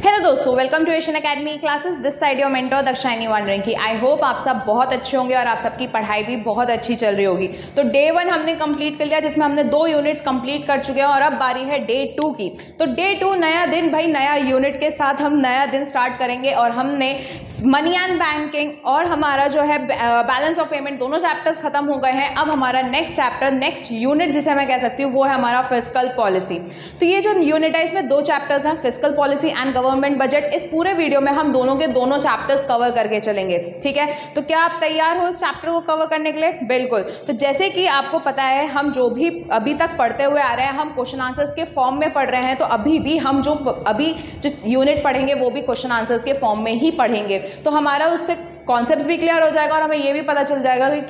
Hello दोस्तों, welcome to Asian academy classes. This side your mentor Dakshayani wandering. I hope आप सब बहुत अच्छे होंगे और आप सबकी पढ़ाई भी बहुत अच्छी चल रही होगी। तो डे 1 हमने कंप्लीट कर लिया, जिसमें हमने 2 यूनिट्स कंप्लीट कर चुके हैं और अब बारी है डे 2 की। तो डे 2 नया दिन भाई, नया यूनिट के साथ हम नया दिन स्टार्ट करेंगे और हमने मनी एंड बैंकिंग और हमारा जो है बैलेंस ऑफ पेमेंट दोनों चैप्टर्स खत्म हो गए हैं। अब हमारा नेक्स्ट चैप्टर, नेक्स्ट यूनिट जिसे मैं कह सकती हूँ, वो है हमारा फिस्कल पॉलिसी। तो ये जो यूनिट है इसमें 2 चैप्टर्स हैं, fiscal policy and government budget. इस पूरे वीडियो में हम दोनों के दोनों चैप्टर्स कवर करके चलेंगे, ठीक है। तो क्या आप तैयार हो इस चैप्टर को कवर करने के लिए? बिल्कुल। तो जैसे कि आपको पता है, हम जो भी अभी तक पढ़ते हुए आ रहे हैं, हम क्वेश्चन आंसर्स के फॉर्म में पढ़ रहे हैं। तो अभी भी हम जो यूनिट पढ़ेंगे वो भी क्वेश्चन आंसर्स के फॉर्म में ही पढ़ेंगे। तो हमारा उससे कॉन्सेप्ट भी क्लियर हो जाएगा और हमें ये भी पता चल जाएगा कि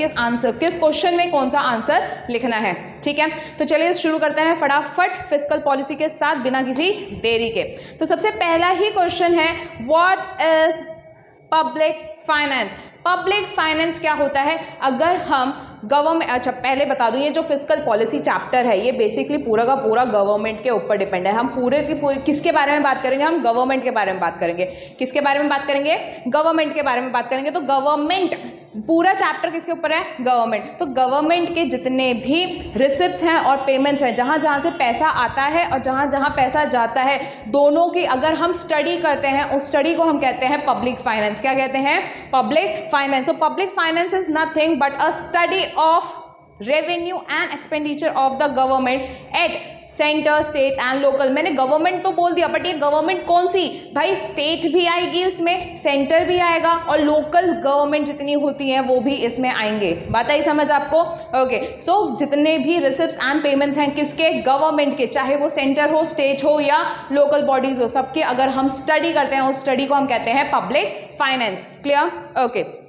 किस क्वेश्चन में कौन सा आंसर लिखना है, ठीक है। तो चलिए शुरू करते हैं फटाफट फिस्कल पॉलिसी के साथ बिना किसी देरी के। तो सबसे पहला ही क्वेश्चन है, what is public finance. Public finance क्या होता है? अगर हम गवर्नमेंट, अच्छा पहले बता दूं, ये जो फिस्कल पॉलिसी चैप्टर है ये बेसिकली पूरा का पूरा गवर्नमेंट के ऊपर डिपेंड है। हम पूरे की पूरी किसके बारे में बात करेंगे? हम गवर्नमेंट के बारे में बात करेंगे। किसके बारे में बात करेंगे? गवर्नमेंट के बारे में बात करेंगे। तो गवर्नमेंट, पूरा चैप्टर किसके ऊपर है? गवर्नमेंट। तो गवर्नमेंट के जितने भी रिसिप्ट्स हैं और पेमेंट्स हैं, जहाँ जहाँ से पैसा आता है और जहाँ जहाँ पैसा जाता है, दोनों की अगर हम स्टडी करते हैं, उस स्टडी को हम कहते हैं पब्लिक फाइनेंस। क्या कहते हैं? Public finance. So public finance is nothing but a study of revenue and expenditure of the government at centre, state and local. मैंने गवर्नमेंट तो बोल दिया, बट ये गवर्नमेंट कौन सी भाई? स्टेट भी आएगी उसमें, सेंटर भी आएगा और लोकल गवर्नमेंट जितनी होती हैं वो भी इसमें आएंगे। बात आई समझ आपको? ओके। सो जितने भी रिसिप्ट्स एंड पेमेंट्स हैं किसके? गवर्नमेंट के, चाहे वो सेंटर हो, स्टेट हो या लोकल बॉडीज हो, सबके अगर हम स्टडी करते हैं उस स्टडी को हम कहते हैं public finance. Clear? Okay.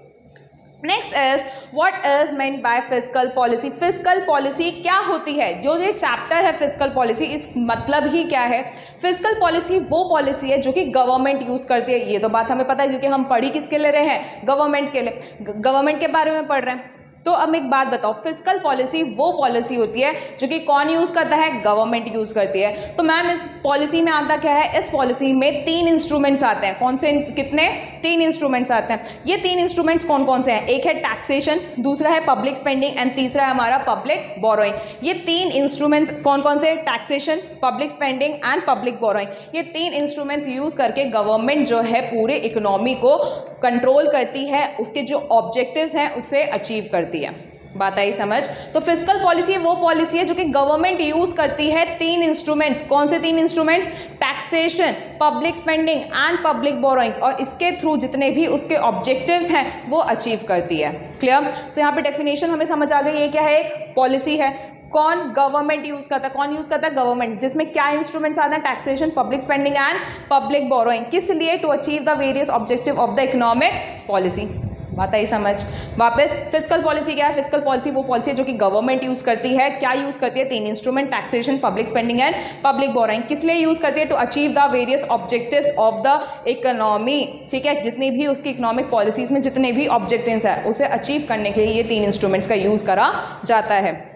Next is what is meant by fiscal policy. Fiscal policy क्या होती है? जो ये चैप्टर है फिस्कल पॉलिसी, इस मतलब ही क्या है? फिस्कल पॉलिसी वो पॉलिसी है जो कि गवर्नमेंट यूज करती है। ये तो बात हमें पता है क्योंकि हम पढ़ी किसके ले रहे हैं? गवर्नमेंट के लिए, गवर्नमेंट के बारे में पढ़ रहे हैं। तो अब एक बात बताओ, फिस्कल पॉलिसी वो पॉलिसी होती है जो कि कौन यूज करता है? गवर्नमेंट यूज करती है। तो मैम इस पॉलिसी में आता क्या है? इस पॉलिसी में 3 इंस्ट्रूमेंट्स आते हैं। कौन से? कितने? 3 इंस्ट्रूमेंट्स आते हैं। ये 3 इंस्ट्रूमेंट्स कौन कौन से हैं? एक है टैक्सेशन, दूसरा है पब्लिक स्पेंडिंग एंड तीसरा है हमारा पब्लिक बोरोइंग। ये 3 इंस्ट्रूमेंट्स कौन कौन से? Taxation, public spending and public borrowing. ये 3 इंस्ट्रूमेंट्स यूज करके गवर्नमेंट जो है पूरे इकोनॉमी को कंट्रोल करती है, उसके जो ऑब्जेक्टिव्स हैं उसे अचीव करती है। बात आई समझ? तो फिस्कल पॉलिसी वो पॉलिसी है जो कि गवर्नमेंट यूज करती है 3 इंस्ट्रूमेंट्स। कौन से 3 instruments? Taxation, public spending and public borrowings, और इसके थ्रू जितने भी उसके ऑब्जेक्टिव्स हैं वो अचीव करती है। क्लियर? सो यहाँ पे डेफिनेशन हमें समझ आ गई। ये क्या है? एक पॉलिसी है। कौन? गवर्नमेंट यूज करता है। कौन यूज करता है? गवर्नमेंट। जिसमें क्या इंस्ट्रूमेंट्स आते हैं? Taxation, public spending and public borrowing. किस लिए? To achieve the various objective of the economic policy. बात आई समझ? वापस, फिस्कल पॉलिसी क्या है? फिस्कल पॉलिसी वो पॉलिसी है जो कि गवर्नमेंट यूज करती है। क्या यूज करती है? 3 instrument, taxation, public spending and public borrowing. किस लिए यूज करती है? To achieve the various objectives of the economy, ठीक है। जितनी भी उसकी इकोनॉमिक पॉलिसीज में जितने भी ऑब्जेक्टिव्स है उसे अचीव करने के लिए ये 3 इंस्ट्रूमेंट्स का यूज करा जाता है।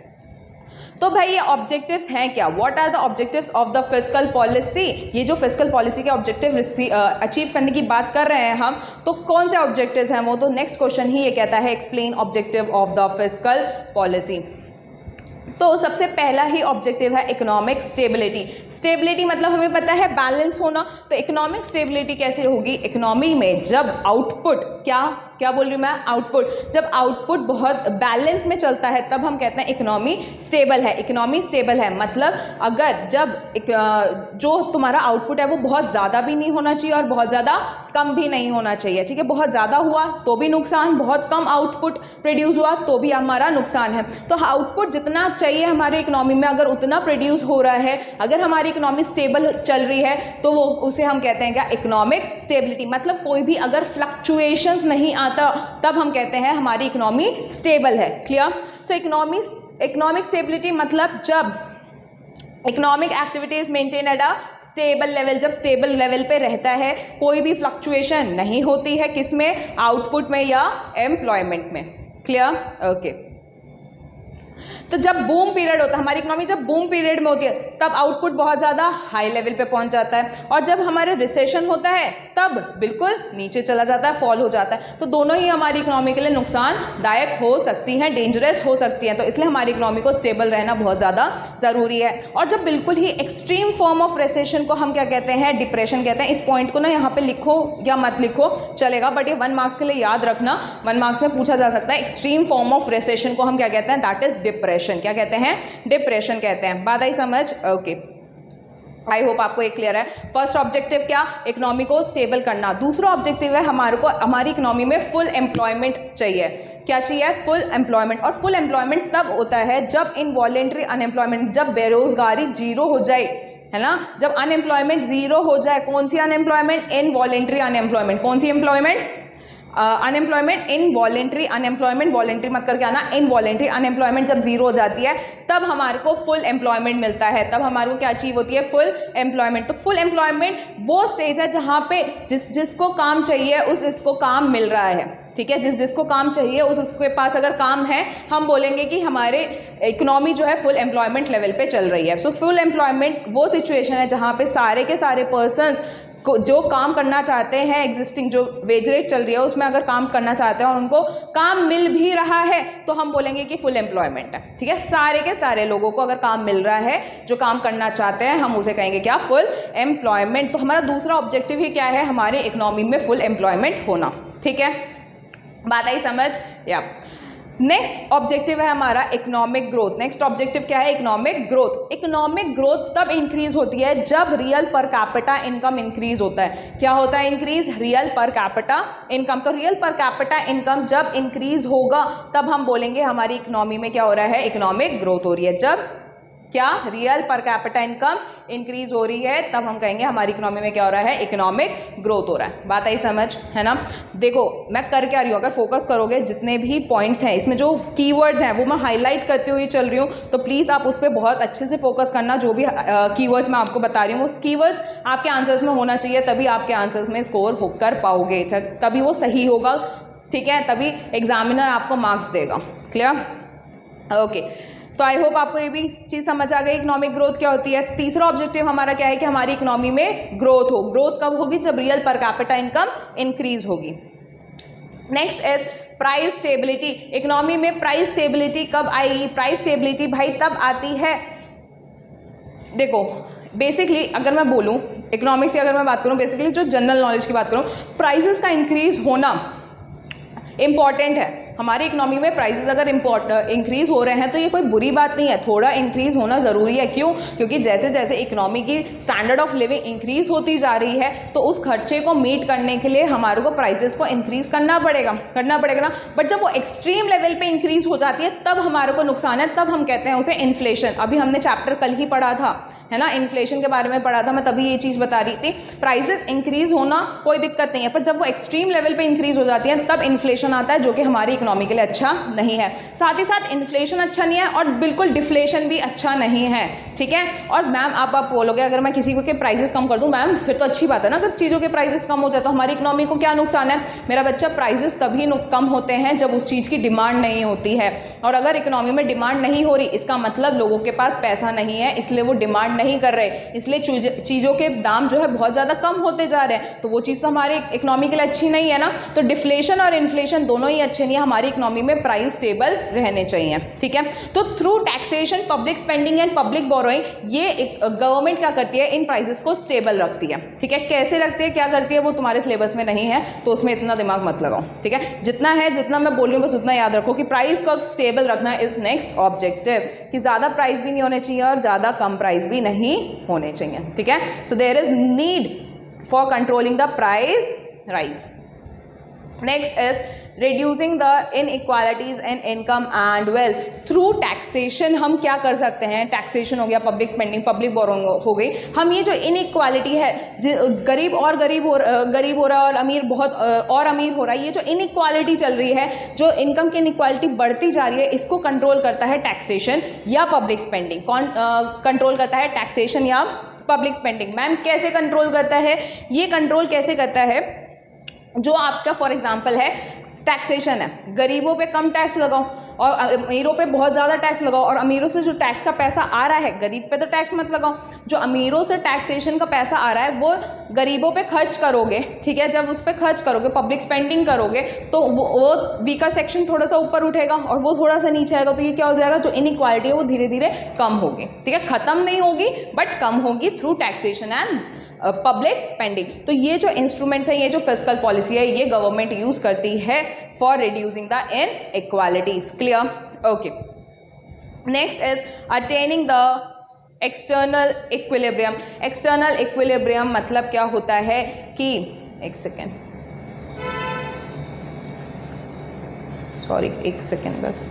तो भाई ये ऑब्जेक्टिव्स हैं क्या? What are the objectives of the fiscal policy. ये जो फिस्कल पॉलिसी के ऑब्जेक्टिव अचीव करने की बात कर रहे हैं हम, तो कौन से ऑब्जेक्टिव्स हैं वो? तो नेक्स्ट क्वेश्चन ही ये कहता है, explain objective of the fiscal policy. तो सबसे पहला ही ऑब्जेक्टिव है इकोनॉमिक स्टेबिलिटी। स्टेबिलिटी मतलब हमें पता है बैलेंस होना। तो इकोनॉमिक स्टेबिलिटी कैसे होगी? इकोनॉमी में जब आउटपुट, क्या बोल रही हूँ मैं? आउटपुट। जब आउटपुट बहुत बैलेंस में चलता है तब हम कहते हैं इकोनॉमी स्टेबल है। इकोनॉमी स्टेबल है मतलब अगर जब जो तुम्हारा आउटपुट है वो बहुत ज़्यादा भी नहीं होना चाहिए और बहुत ज़्यादा कम भी नहीं होना चाहिए, ठीक है। बहुत ज़्यादा हुआ तो भी नुकसान, बहुत कम आउटपुट प्रोड्यूस हुआ तो भी हमारा नुकसान है। तो आउटपुट जितना चाहिए हमारे इकोनॉमी में अगर उतना प्रोड्यूस हो रहा है, अगर हमारी इकोनॉमी स्टेबल चल रही है, तो वो उसे हम कहते हैं क्या? Economic stability. मतलब कोई भी अगर फ्लक्चुएशंस नहीं आता तब हम कहते हैं हमारी इकोनॉमी स्टेबल है। क्लियर? सो इकोनॉमिक स्टेबिलिटी मतलब जब economic activities maintain at a stable level, जब स्टेबल लेवल पे रहता है, कोई भी फ्लक्चुएशन नहीं होती है, किसमें? आउटपुट में या एम्प्लॉयमेंट में। क्लियर? ओके। तो जब बूम पीरियड होता है, हमारी इकोनॉमी जब बूम पीरियड में होती है तब आउटपुट बहुत ज़्यादा हाई लेवल पे पहुंच जाता है, और जब हमारे रिसेशन होता है तब बिल्कुल नीचे चला जाता है, फॉल हो जाता है। तो दोनों ही हमारी इकोनॉमी के लिए नुकसानदायक हो सकती हैं, डेंजरस हो सकती हैं। तो इसलिए हमारी इकोनॉमी को स्टेबल रहना बहुत ज़्यादा ज़रूरी है। और जब बिल्कुल ही एक्सट्रीम फॉर्म ऑफ रिसेशन को हम क्या कहते हैं, डिप्रेशन कहते हैं। इस पॉइंट को ना यहाँ पे लिखो या मत लिखो चलेगा, बट ये 1 मार्क्स के लिए याद रखना, 1 मार्क्स में पूछा जा सकता है। एक्सट्रीम फॉर्म ऑफ रिसेशन को हम क्या कहते हैं, दैट इज डिप्रेशन। क्या कहते हैं, डिप्रेशन कहते हैं। बात आई समझ? ओके, आई होप आपको एक क्लियर है। फर्स्ट ऑब्जेक्टिव क्या, इकोनॉमी को स्टेबल करना। दूसरा ऑब्जेक्टिव है हमारे को, हमारी इकोनॉमी में फुल एम्प्लॉयमेंट चाहिए। क्या चाहिए, फुल एम्प्लॉयमेंट। और फुल एम्प्लॉयमेंट तब होता है जब इनवॉलेंट्री अनएम्प्लॉयमेंट, जब बेरोजगारी जीरो हो जाए, है ना, जब अनएम्प्लॉयमेंट जीरो हो जाए। कौन सी अनएम्प्लॉयमेंट, इनवॉलेंट्री अनएम्प्लॉयमेंट। कौन सी employment, unemployment, involuntary unemployment, voluntary मत करके आना, इनवॉलेंट्री अनएम्प्लॉयमेंट जब जीरो हो जाती है तब हमारे को फुल एम्प्लॉयमेंट मिलता है। तब हमारे को क्या अचीव होती है, फुल एम्प्लॉयमेंट। तो फुल एम्प्लॉयमेंट वो स्टेज है जहाँ पे जिसको काम चाहिए उसको काम मिल रहा है। ठीक है, जिसको काम चाहिए उसके पास अगर काम है, हम बोलेंगे कि हमारे इकोनॉमी जो है फुल एम्प्लॉयमेंट लेवल पे चल रही है। सो फुल एम्प्लॉयमेंट वो सिचुएशन है जहाँ पे सारे के सारे पर्सन्स जो काम करना चाहते हैं, एग्जिस्टिंग जो वेज रेट चल रही है उसमें अगर काम करना चाहते हैं और उनको काम मिल भी रहा है तो हम बोलेंगे कि फुल एम्प्लॉयमेंट है। ठीक है, सारे के सारे लोगों को अगर काम मिल रहा है, जो काम करना चाहते हैं, हम उसे कहेंगे क्या, फुल एम्प्लॉयमेंट। तो हमारा दूसरा ऑब्जेक्टिव ही क्या है, हमारे इकोनॉमी में फुल एम्प्लॉयमेंट होना। ठीक है, बात आई समझ? या नेक्स्ट ऑब्जेक्टिव है हमारा इकोनॉमिक ग्रोथ। नेक्स्ट ऑब्जेक्टिव क्या है, इकोनॉमिक ग्रोथ। इकोनॉमिक ग्रोथ तब इंक्रीज होती है जब real per capita income increase होता है। क्या होता है increase, real per capita income. तो रियल पर कैपिटा इनकम जब इंक्रीज होगा तब हम बोलेंगे हमारी इकोनॉमी में क्या हो रहा है, इकोनॉमिक ग्रोथ हो रही है। जब क्या, real per capita income increase हो रही है तब हम कहेंगे हमारी इकोनॉमी में क्या हो रहा है, इकोनॉमिक ग्रोथ हो रहा है। बात आई समझ, है ना। देखो मैं कर क्या रही हूँ, अगर फोकस करोगे जितने भी पॉइंट्स हैं इसमें जो कीवर्ड्स हैं वो मैं हाईलाइट करते हुए चल रही हूँ, तो प्लीज़ आप उस पर बहुत अच्छे से फोकस करना। जो भी कीवर्ड्स मैं आपको बता रही हूँ वो कीवर्ड्स आपके आंसर्स में होना चाहिए, तभी आपके आंसर्स में स्कोर कर पाओगे, तभी वो सही होगा। ठीक है, तभी एग्जामिनर आपको मार्क्स देगा। क्लियर? ओके, तो आई होप आपको ये भी चीज़ समझ आ गई इकोनॉमिक ग्रोथ क्या होती है। तीसरा ऑब्जेक्टिव हमारा क्या है कि हमारी इकोनॉमी में ग्रोथ हो। ग्रोथ कब होगी, जब real per capita income increase होगी। Next is price stability. Economy में प्राइस स्टेबिलिटी कब आएगी, प्राइस स्टेबिलिटी भाई तब आती है, देखो बेसिकली अगर मैं बोलूँ इकोनॉमिक्स की, अगर मैं बात करूँ बेसिकली जो जनरल नॉलेज की बात करूँ, प्राइसेस का इंक्रीज होना इंपॉर्टेंट है। हमारी इकोनॉमी में प्राइसेस अगर इंक्रीज हो रहे हैं तो ये कोई बुरी बात नहीं है, थोड़ा इंक्रीज होना ज़रूरी है। क्यों? क्योंकि जैसे जैसे इकोनॉमी की स्टैंडर्ड ऑफ लिविंग इंक्रीज होती जा रही है तो उस खर्चे को मीट करने के लिए हमारे को प्राइसेस को इंक्रीज करना पड़ेगा ना। बट जब वो एक्सट्रीम लेवल पे इंक्रीज हो जाती है तब हमारे को नुकसान है, तब हम कहते हैं उसे इन्फ्लेशन। अभी हमने चैप्टर कल ही पढ़ा था, है ना, इन्फ्लेशन के बारे में पढ़ा था, मैं तभी ये चीज़ बता रही थी। प्राइसेस इंक्रीज होना कोई दिक्कत नहीं है, पर जब वो एक्सट्रीम लेवल पे इंक्रीज हो जाती है तब इन्फ्लेशन आता है, जो कि हमारी इकोनॉमी के लिए अच्छा नहीं है। साथ ही साथ इन्फ्लेशन अच्छा नहीं है और बिल्कुल डिफ्लेशन भी अच्छा नहीं है। ठीक है, और मैम आप बोलोगे अगर मैं किसी को के प्राइसेस कम कर दूं, मैम फिर तो अच्छी बात है ना, अगर चीज़ों के प्राइसेस कम हो जाए तो हमारी इकोनॉमी को क्या नुकसान है। मेरा बच्चा, प्राइसेस तभी कम होते हैं जब उस चीज़ की डिमांड नहीं होती है, और अगर इकोनॉमी में डिमांड नहीं हो रही इसका मतलब लोगों के पास पैसा नहीं है, इसलिए वो डिमांड नहीं कर रहे, इसलिए चीज़ों के दाम जो है बहुत ज़्यादा कम होते जा रहे हैं। तो वो चीज़ तो हमारे इकोनॉमी के लिए अच्छी नहीं है ना। तो डिफ्लेशन और इन्फ्लेशन दोनों ही अच्छे नहीं है, हमारी इकोनॉमी में प्राइस स्टेबल रहने चाहिए। ठीक है, तो through taxation, public spending and public borrowing, ये गवर्नमेंट क्या करती है, इन प्राइसेस को स्टेबल रखती है। ठीक है, कैसे रखती है, क्या करती है, वो तुम्हारे सिलेबस में नहीं है तो उसमें इतना दिमाग मत लगाओ। ठीक है, जितना है जितना मैं बोल रही हूँ बस उतना याद रखो कि प्राइस को स्टेबल रखना इज नेक्स्ट ऑब्जेक्टिव, कि ज़्यादा प्राइस भी नहीं होने चाहिए और ज़्यादा कम प्राइस भी नहीं होने चाहिए। ठीक है, so there is need for controlling the price rise. Next is reducing the inequalities in income and wealth through taxation। हम क्या कर सकते हैं, टैक्सेशन हो गया, पब्लिक स्पेंडिंग, पब्लिक बोरोइंग हो गई। हम ये जो इनइक्वालिटी है, गरीब हो रहा है और अमीर बहुत और अमीर हो रहा है, ये जो इनइक्वालिटी चल रही है, जो इनकम की इनइक्वालिटी बढ़ती जा रही है, इसको कंट्रोल करता है टैक्सेशन या पब्लिक स्पेंडिंग। कौन कंट्रोल करता है, टैक्सेशन या पब्लिक स्पेंडिंग। मैम कैसे कंट्रोल करता है, ये कंट्रोल कैसे करता है, जो आपका फॉर एग्जाम्पल है टैक्सेशन है, गरीबों पे कम टैक्स लगाओ और अमीरों पे बहुत ज़्यादा टैक्स लगाओ, और अमीरों से जो टैक्स का पैसा आ रहा है गरीब पे तो टैक्स मत लगाओ। जो अमीरों से टैक्सेशन का पैसा आ रहा है वो गरीबों पे खर्च करोगे, ठीक है, जब उस पर खर्च करोगे, पब्लिक स्पेंडिंग करोगे, तो वो वीकर सेक्शन थोड़ा सा ऊपर उठेगा और वो थोड़ा सा नीचे आएगा। तो ये क्या हो जाएगा, जो इनइक्वालिटी है वो धीरे धीरे कम होगी, ठीक है, खत्म नहीं होगी बट कम होगी through taxation and public spending. तो ये जो इंस्ट्रूमेंट्स है, ये जो फिस्कल पॉलिसी है, ये गवर्नमेंट यूज करती है for reducing the inequalities. Clear? Okay, next is attaining the external equilibrium. External equilibrium मतलब क्या होता है कि, एक सेकेंड, सॉरी एक सेकेंड बस,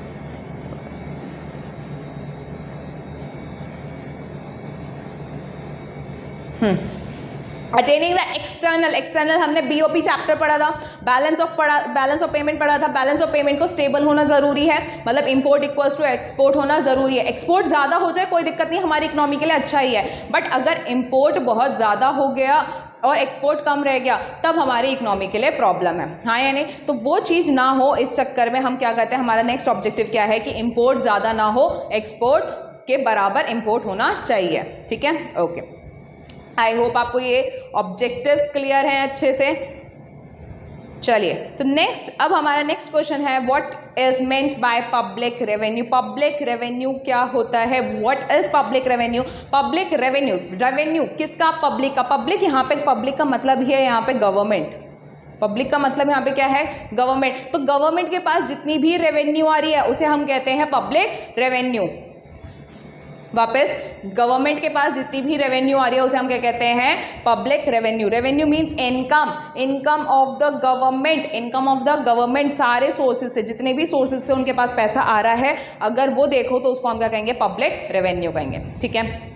अटेनिंग द एक्सटर्नल हमने बीओपी चैप्टर पढ़ा था, बैलेंस ऑफ पेमेंट पढ़ा था। बैलेंस ऑफ पेमेंट को स्टेबल होना जरूरी है, मतलब इंपोर्ट इक्वल्स टू एक्सपोर्ट होना जरूरी है। एक्सपोर्ट ज़्यादा हो जाए कोई दिक्कत नहीं, हमारी इकोनॉमी के लिए अच्छा ही है, बट अगर इंपोर्ट बहुत ज़्यादा हो गया और एक्सपोर्ट कम रह गया तब हमारी इकोनॉमी के लिए प्रॉब्लम है, हाँ या नहीं? तो वो चीज़ ना हो, इस चक्कर में हम क्या करते हैं, हमारा नेक्स्ट ऑब्जेक्टिव क्या है कि इंपोर्ट ज़्यादा ना हो, एक्सपोर्ट के बराबर इंपोर्ट होना चाहिए, ठीक है? ओके, आई होप आपको ये ऑब्जेक्टिव्स क्लियर हैं अच्छे से। चलिए, तो नेक्स्ट, अब हमारा नेक्स्ट क्वेश्चन है, what is meant by public revenue. Public revenue क्या होता है? What is public revenue? Public revenue, revenue किसका? पब्लिक का। पब्लिक, यहाँ पे पब्लिक का मतलब ही है यहाँ पे गवर्नमेंट। पब्लिक का मतलब यहाँ पे क्या है? गवर्नमेंट। तो गवर्नमेंट के पास जितनी भी रेवेन्यू आ रही है उसे हम कहते हैं पब्लिक रेवेन्यू। वापस, गवर्नमेंट के पास जितनी भी रेवेन्यू आ रही है उसे हम क्या कहते हैं? Public revenue. Revenue means income, income of the government, income of the government, सारे सोर्सेज से, जितने भी सोर्सेज से उनके पास पैसा आ रहा है, अगर वो देखो तो उसको हम क्या कहेंगे? पब्लिक रेवेन्यू कहेंगे, ठीक है?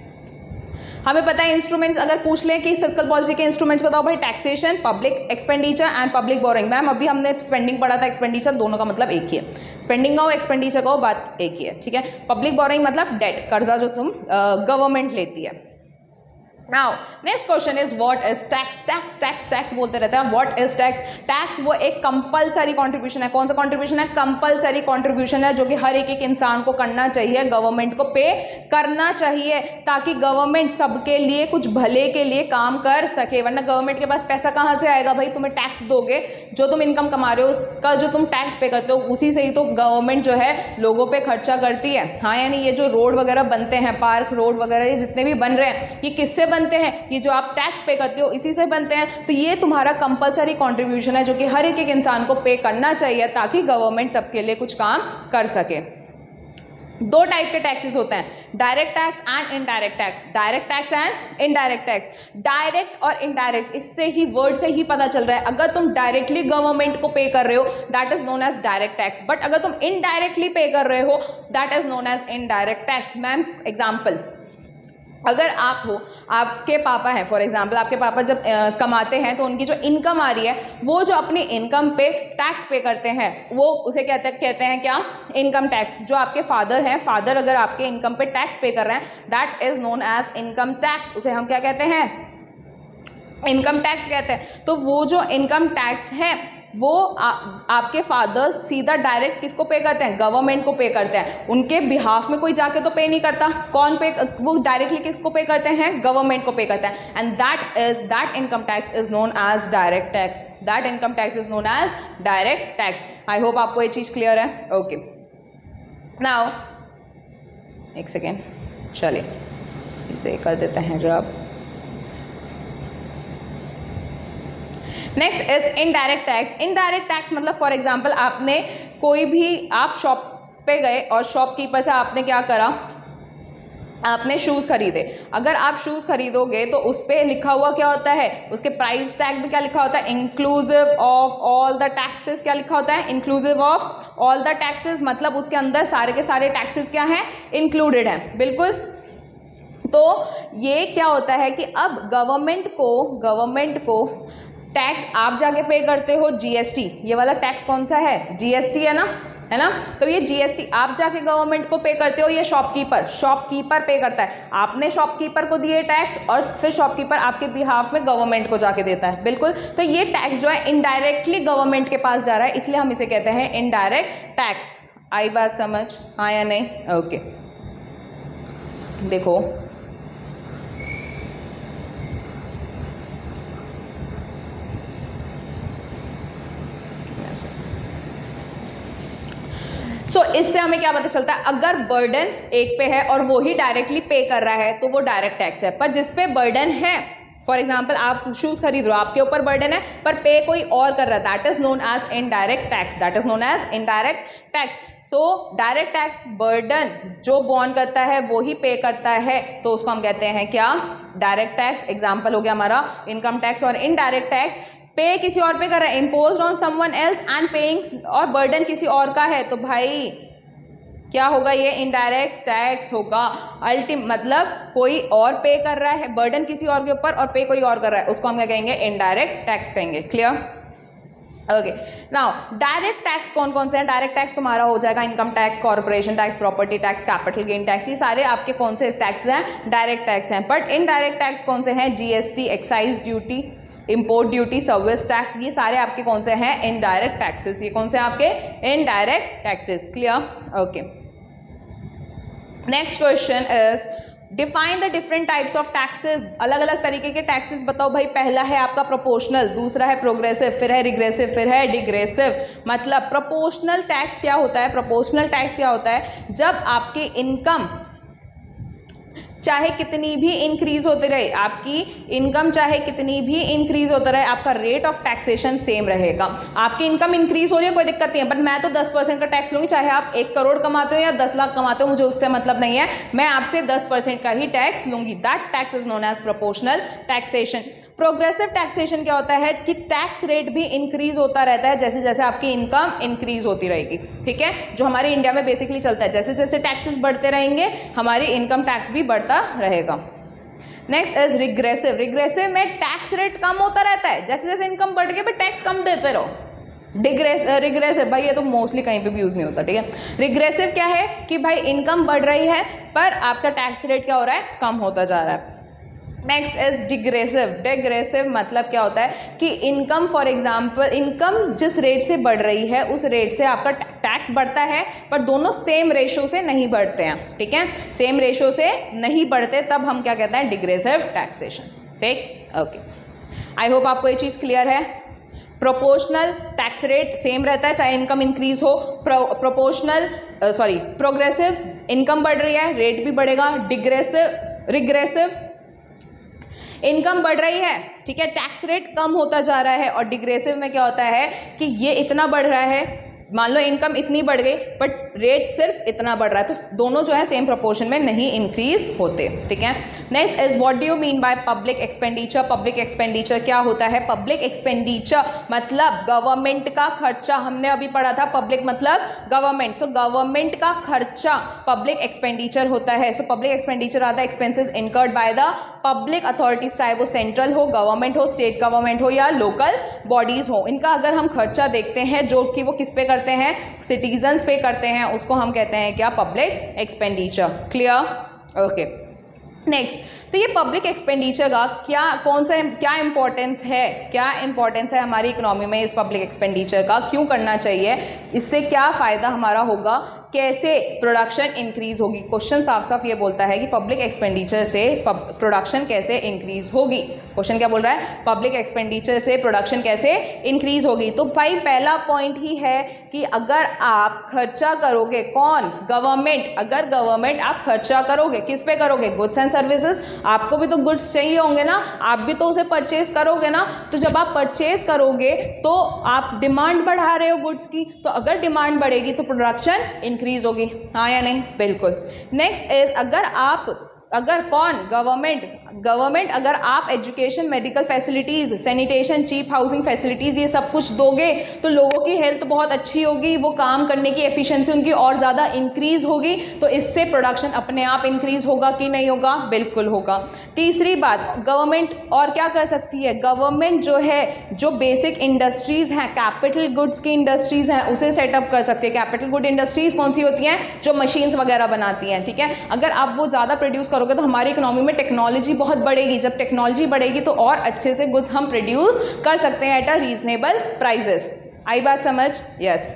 हमें पता है इंस्ट्रूमेंट्स, अगर पूछ लें कि फिस्कल पॉलिसी के इंस्ट्रूमेंट्स बताओ भाई, taxation, public expenditure and public borrowing. Ma'am अभी हमने स्पेंडिंग पढ़ा था, एक्सपेंडिचर, दोनों का मतलब एक ही है। स्पेंडिंग का हो, एक्सपेंडिचर का हो, बात एक ही है, ठीक है? पब्लिक बोरोइंग मतलब डेट, कर्जा जो तुम गवर्नमेंट लेती है। Now next question is what is tax. Tax tax tax बोलते रहते हैं, व्हाट इज टैक्स? टैक्स वो एक कंपलसरी कंट्रीब्यूशन है। कौन सा कंट्रीब्यूशन है? कंपलसरी कंट्रीब्यूशन है, जो कि हर एक इंसान को करना चाहिए, गवर्नमेंट को पे करना चाहिए, ताकि गवर्नमेंट सबके लिए कुछ भले के लिए काम कर सके। वरना गवर्नमेंट के पास पैसा कहाँ से आएगा भाई? तुम्हें टैक्स दोगे, जो तुम इनकम कमा रहे हो उसका जो तुम टैक्स पे करते हो उसी से ही तो गवर्नमेंट जो है लोगों पे खर्चा करती है, हाँ यानी ये जो रोड वगैरह बनते हैं, पार्क रोड वगैरह ये जितने भी बन रहे हैं, ये किससे बनते हैं? ये जो आप टैक्स पे करते हो इसी से बनते हैं। तो ये तुम्हारा कंपलसरी कंट्रीब्यूशन है, जो कि हर एक इंसान को पे करना चाहिए, ताकि गवर्नमेंट सबके लिए कुछ काम कर सके। दो टाइप के टैक्सेस होते हैं, direct tax and indirect tax. Direct tax and indirect tax. Direct और इनडायरेक्ट, इससे ही वर्ड से ही पता चल रहा है। अगर तुम डायरेक्टली गवर्नमेंट को पे कर रहे हो that is known as direct tax, but अगर तुम इनडायरेक्टली पे कर रहे हो that is known as indirect tax. Ma'am example, अगर आप हो, आपके पापा हैं, फॉर एग्जांपल आपके पापा जब कमाते हैं तो उनकी जो इनकम आ रही है वो जो अपनी इनकम पे टैक्स पे करते हैं वो उसे कहते हैं क्या? Income tax. जो आपके फादर हैं, फादर अगर आपके इनकम पे टैक्स पे कर रहे हैं that is known as income tax. उसे हम क्या कहते हैं? इनकम टैक्स कहते हैं। तो वो जो इनकम टैक्स है वो आपके फादर सीधा डायरेक्ट किसको पे करते हैं? गवर्नमेंट को पे करते हैं। उनके बिहाफ में कोई जाके तो पे नहीं करता। कौन पे? वो डायरेक्टली किसको पे करते हैं? गवर्नमेंट को पे करते हैं। And that income tax is known as direct tax. That income tax is known as direct tax. I hope आपको ये चीज़ क्लियर है। ओके, नाउ एक सेकेंड, चलिए इसे कर देते हैं जरा। Next is indirect tax. Indirect tax मतलब फॉर एग्जांपल आपने कोई भी, आप शॉप पे गए और शॉपकीपर से आपने क्या करा? आपने शूज़ खरीदे। अगर आप शूज़ खरीदोगे तो उस पर लिखा हुआ क्या होता है? उसके प्राइस टैग में क्या लिखा होता है? Inclusive of all the taxes. क्या लिखा होता है? Inclusive of all the taxes. मतलब उसके अंदर सारे के सारे टैक्सेस क्या हैं? इंक्लूडेड हैं, बिल्कुल। तो ये क्या होता है कि अब गवर्नमेंट को टैक्स आप जाके पे करते हो जीएसटी। ये वाला टैक्स कौन सा है? जीएसटी है ना, है ना? तो ये जीएसटी आप जाके गवर्नमेंट को पे करते हो। ये शॉपकीपर पे करता है। आपने शॉपकीपर को दिए टैक्स और फिर शॉपकीपर आपके बिहाफ में गवर्नमेंट को जाके देता है, बिल्कुल। तो ये टैक्स जो है इनडायरेक्टली गवर्नमेंट के पास जा रहा है, इसलिए हम इसे कहते हैं इनडायरेक्ट टैक्स। आई बात समझ, हाँ या नहीं? ओके देखो इससे हमें क्या पता चलता है, अगर बर्डन एक पे है और वो ही डायरेक्टली पे कर रहा है तो वो डायरेक्ट टैक्स है, पर जिस पे बर्डन है, फॉर एग्जाम्पल आप शूज खरीद रहे हो, आपके ऊपर बर्डन है पर पे कोई और कर रहा है, that is known as indirect tax, that is known as indirect tax. So direct tax burden जो बॉर्न करता है वो ही पे करता है, तो उसको हम कहते हैं क्या? Direct tax. एग्जाम्पल हो गया हमारा इनकम टैक्स। और इनडायरेक्ट टैक्स पे किसी और पे कर रहा है, impose on someone else and paying, और बर्डन किसी और का है, तो भाई क्या होगा? ये इनडायरेक्ट टैक्स होगा। मतलब कोई और पे कर रहा है, बर्डन किसी और के ऊपर और पे कोई और कर रहा है, उसको हम क्या कहेंगे? इनडायरेक्ट टैक्स कहेंगे। Clear? Okay now direct tax कौन कौन से हैं? डायरेक्ट टैक्स तुम्हारा हो जाएगा income tax, corporation tax, property tax, capital gain tax, ये सारे आपके कौन से टैक्स हैं? डायरेक्ट टैक्स हैं। बट इनडायरेक्ट टैक्स कौन से हैं? GST, excise duty, import duty, service tax, ये सारे आपके कौन से हैं? Indirect taxes. ये कौन से आपके? Indirect taxes. Clear? Okay next question is define the different types of taxes. अलग अलग तरीके के टैक्सेस बताओ भाई। पहला है आपका प्रोपोर्शनल, दूसरा है प्रोग्रेसिव, फिर है रिग्रेसिव, फिर है डिग्रेसिव। मतलब प्रोपोर्शनल टैक्स क्या होता है? प्रोपोर्शनल टैक्स क्या होता है? जब आपकी इनकम चाहे कितनी भी इंक्रीज होते रहे, आपकी इनकम चाहे कितनी भी इंक्रीज होता रहे, आपका रेट ऑफ टैक्सेशन सेम रहेगा। आपकी इनकम इंक्रीज हो रही है कोई दिक्कत नहीं है, बट मैं तो 10% का टैक्स लूंगी, चाहे आप 1 करोड़ कमाते हो या 10 लाख कमाते हो, मुझे उससे मतलब नहीं है, मैं आपसे 10% का ही टैक्स लूंगी। That tax is known as proportional taxation. Progressive taxation क्या होता है कि टैक्स रेट भी इंक्रीज होता रहता है जैसे जैसे आपकी इनकम इंक्रीज होती रहेगी। ठीक है, जो हमारे इंडिया में बेसिकली चलता है, जैसे जैसे टैक्सेस बढ़ते रहेंगे हमारी इनकम टैक्स भी बढ़ता रहेगा। Next is regressive. रिग्रेसिव में टैक्स रेट कम होता रहता है, जैसे जैसे इनकम बढ़ गई पर टैक्स कम देते रहो। रिग्रेसिव भाई ये तो मोस्टली कहीं पे भी यूज नहीं होता। ठीक है, रिग्रेसिव क्या है कि भाई इनकम बढ़ रही है पर आपका टैक्स रेट क्या हो रहा है? कम होता जा रहा है। Next is डिग्रेसिव। डिग्रेसिव मतलब क्या होता है कि इनकम, फॉर एग्जांपल इनकम जिस रेट से बढ़ रही है उस रेट से आपका टैक्स बढ़ता है, पर दोनों सेम रेशो से नहीं बढ़ते हैं। ठीक है, सेम रेशो से नहीं बढ़ते, तब हम क्या कहते हैं? डिग्रेसिव टैक्सेशन। ठीक, ओके, आई होप आपको ये चीज़ क्लियर है। प्रोपोर्शनल टैक्स रेट सेम रहता है चाहे इनकम इंक्रीज हो। प्रोग्रेसिव इनकम बढ़ रही है, रेट भी बढ़ेगा। रिग्रेसिव इनकम बढ़ रही है, ठीक है, टैक्स रेट कम होता जा रहा है। और डिग्रेसिव में क्या होता है कि ये इतना बढ़ रहा है, मान लो इनकम इतनी बढ़ गई बट रेट सिर्फ इतना बढ़ रहा है, तो दोनों जो है सेम प्रोपोर्शन में नहीं इंक्रीज होते। ठीक है, next is what do you mean by public expenditure. Public expenditure क्या होता है? पब्लिक एक्सपेंडिचर मतलब गवर्नमेंट का खर्चा। हमने अभी पढ़ा था पब्लिक मतलब गवर्नमेंट, सो गवर्नमेंट का खर्चा पब्लिक एक्सपेंडिचर होता है। सो पब्लिक एक्सपेंडिचर आता है expenses incurred by the public authorities, चाहे वो सेंट्रल हो, गवर्नमेंट हो, स्टेट गवर्नमेंट हो या लोकल बॉडीज हो। इनका अगर हम खर्चा देखते हैं जो कि वो किस पे करते हैं? सिटीजन्स पे करते हैं, उसको हम कहते हैं क्या? Public expenditure. Clear? Okay, next, तो ये पब्लिक एक्सपेंडिचर का क्या इंपॉर्टेंस है हमारी इकोनॉमी में? इस पब्लिक एक्सपेंडिचर का क्यों करना चाहिए? इससे क्या फ़ायदा हमारा होगा? कैसे प्रोडक्शन इंक्रीज होगी? क्वेश्चन साफ साफ ये बोलता है कि पब्लिक एक्सपेंडिचर से प्रोडक्शन कैसे इंक्रीज होगी। क्वेश्चन क्या बोल रहा है? पब्लिक एक्सपेंडिचर से प्रोडक्शन कैसे इंक्रीज होगी। तो भाई पहला पॉइंट ही है कि अगर आप खर्चा करोगे, कौन? गवर्नमेंट। अगर गवर्नमेंट आप खर्चा करोगे, किस पे करोगे? Goods and services. आपको भी तो गुड्स चाहिए होंगे ना, आप भी तो उसे परचेज करोगे ना। तो जब आप परचेज करोगे तो आप डिमांड बढ़ा रहे हो गुड्स की, तो अगर डिमांड बढ़ेगी तो प्रोडक्शन इंक्रीज होगी, हाँ या नहीं? बिल्कुल। नेक्स्ट इज गवर्नमेंट अगर आप education, medical facilities, sanitation, cheap housing facilities ये सब कुछ दोगे तो लोगों की हेल्थ बहुत अच्छी होगी, वो काम करने की एफिशिएंसी उनकी और ज़्यादा इंक्रीज होगी, तो इससे प्रोडक्शन अपने आप इंक्रीज होगा कि नहीं होगा? बिल्कुल होगा। तीसरी बात, गवर्नमेंट और क्या कर सकती है? गवर्नमेंट जो है, जो बेसिक इंडस्ट्रीज़ हैं, कैपिटल गुड्स की इंडस्ट्रीज़ हैं, उसे सेटअप कर सकती है। कैपिटल गुड इंडस्ट्रीज़ कौन सी होती हैं? जो मशीन्स वगैरह बनाती हैं। ठीक है, अगर आप वो ज़्यादा प्रोड्यूस करोगे तो हमारी इकोनॉमी में टेक्नोलॉजी बहुत बढ़ेगी। जब टेक्नोलॉजी बढ़ेगी तो और अच्छे से गुड्स हम प्रोड्यूस कर सकते हैं एट अ रीजनेबल प्राइजेस। आई बात समझ? यस।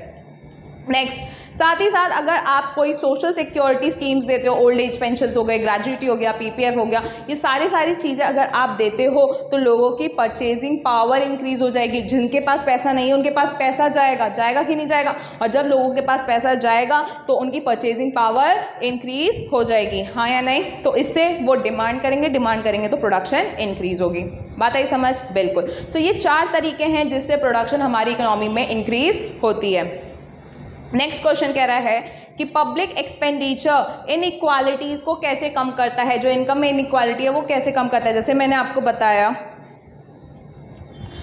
नेक्स्ट, साथ ही साथ अगर आप कोई सोशल सिक्योरिटी स्कीम्स देते हो, ओल्ड एज पेंशन हो गए, ग्रेजुइटी हो गया, पीपीएफ हो गया, ये सारी चीज़ें अगर आप देते हो तो लोगों की परचेजिंग पावर इंक्रीज हो जाएगी। जिनके पास पैसा नहीं है उनके पास पैसा जाएगा कि नहीं जाएगा, और जब लोगों के पास पैसा जाएगा तो उनकी परचेजिंग पावर इंक्रीज हो जाएगी, हाँ या नहीं। तो इससे वो डिमांड करेंगे तो प्रोडक्शन इंक्रीज होगी। बात आई समझ? बिल्कुल। सो ये 4 तरीके हैं जिससे प्रोडक्शन हमारी इकोनॉमी में इंक्रीज होती है। नेक्स्ट क्वेश्चन कह रहा है कि पब्लिक एक्सपेंडिचर इनइक्वालिटीज़ को कैसे कम करता है, जो इनकम में इनइक्वालिटी है वो कैसे कम करता है। जैसे मैंने आपको बताया,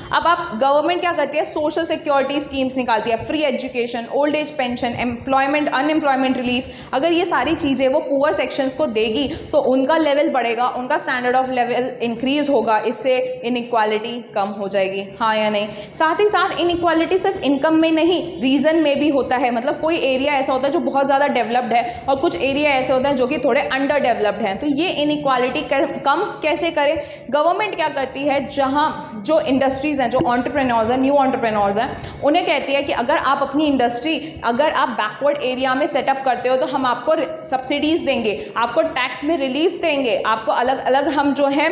अब आप गवर्नमेंट क्या करती है, सोशल सिक्योरिटी स्कीम्स निकालती है, free education, old age pension, employment, unemployment relief. अगर ये सारी चीज़ें वो पुअर सेक्शंस को देगी तो उनका लेवल बढ़ेगा, उनका स्टैंडर्ड ऑफ लेवल इंक्रीज होगा, इससे इनइक्वालिटी कम हो जाएगी, हाँ या नहीं। साथ ही साथ इनइक्वालिटी सिर्फ इनकम में नहीं, रीजन में भी होता है। मतलब कोई एरिया ऐसा होता है जो बहुत ज़्यादा डेवलप्ड है और कुछ एरिया ऐसे होते हैं जो कि थोड़े अंडर डेवलप्ड हैं। तो ये इनइक्वालिटी कम कैसे करें? गवर्नमेंट क्या करती है, जहाँ जो इंडस्ट्रीज जो एंटरप्रेन्योर्स हैं, न्यू एंटरप्रेन्योर्स हैं, उन्हें कहती है कि अगर आप अपनी इंडस्ट्री अगर आप बैकवर्ड एरिया में सेटअप करते हो तो हम आपको सब्सिडीज देंगे, आपको टैक्स में रिलीफ देंगे, आपको अलग अलग हम जो है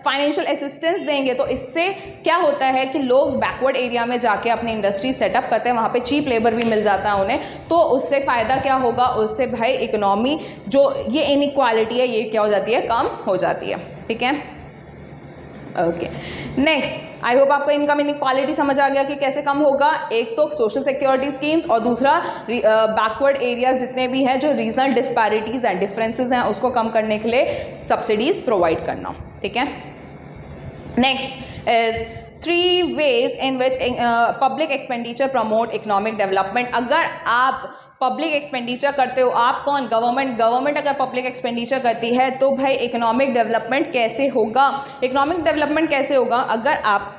फाइनेंशियल असिस्टेंस देंगे। तो इससे क्या होता है कि लोग बैकवर्ड एरिया में जाके अपनी इंडस्ट्री सेटअप करते हैं, वहाँ पे चीप लेबर भी मिल जाता है उन्हें। तो उससे फ़ायदा क्या होगा, उससे भाई इकोनॉमी जो ये इनइक्वालिटी है ये क्या हो जाती है, कम हो जाती है। ठीक है, ओके। नेक्स्ट, आई होप आपको इनकम इनइक्वालिटी समझ आ गया कि कैसे कम होगा। एक तो सोशल सिक्योरिटी स्कीम्स और दूसरा बैकवर्ड एरियाज जितने भी हैं, जो रीजनल डिस्पैरिटीज़ एंड डिफरेंसेस हैं, उसको कम करने के लिए सब्सिडीज प्रोवाइड करना। ठीक है, next is 3 ways in which public expenditure promote economic development। अगर आप पब्लिक एक्सपेंडिचर करते हो, आप कौन, गवर्नमेंट अगर पब्लिक एक्सपेंडिचर करती है तो भाई इकोनॉमिक डेवलपमेंट कैसे होगा। इकोनॉमिक डेवलपमेंट कैसे होगा, अगर आप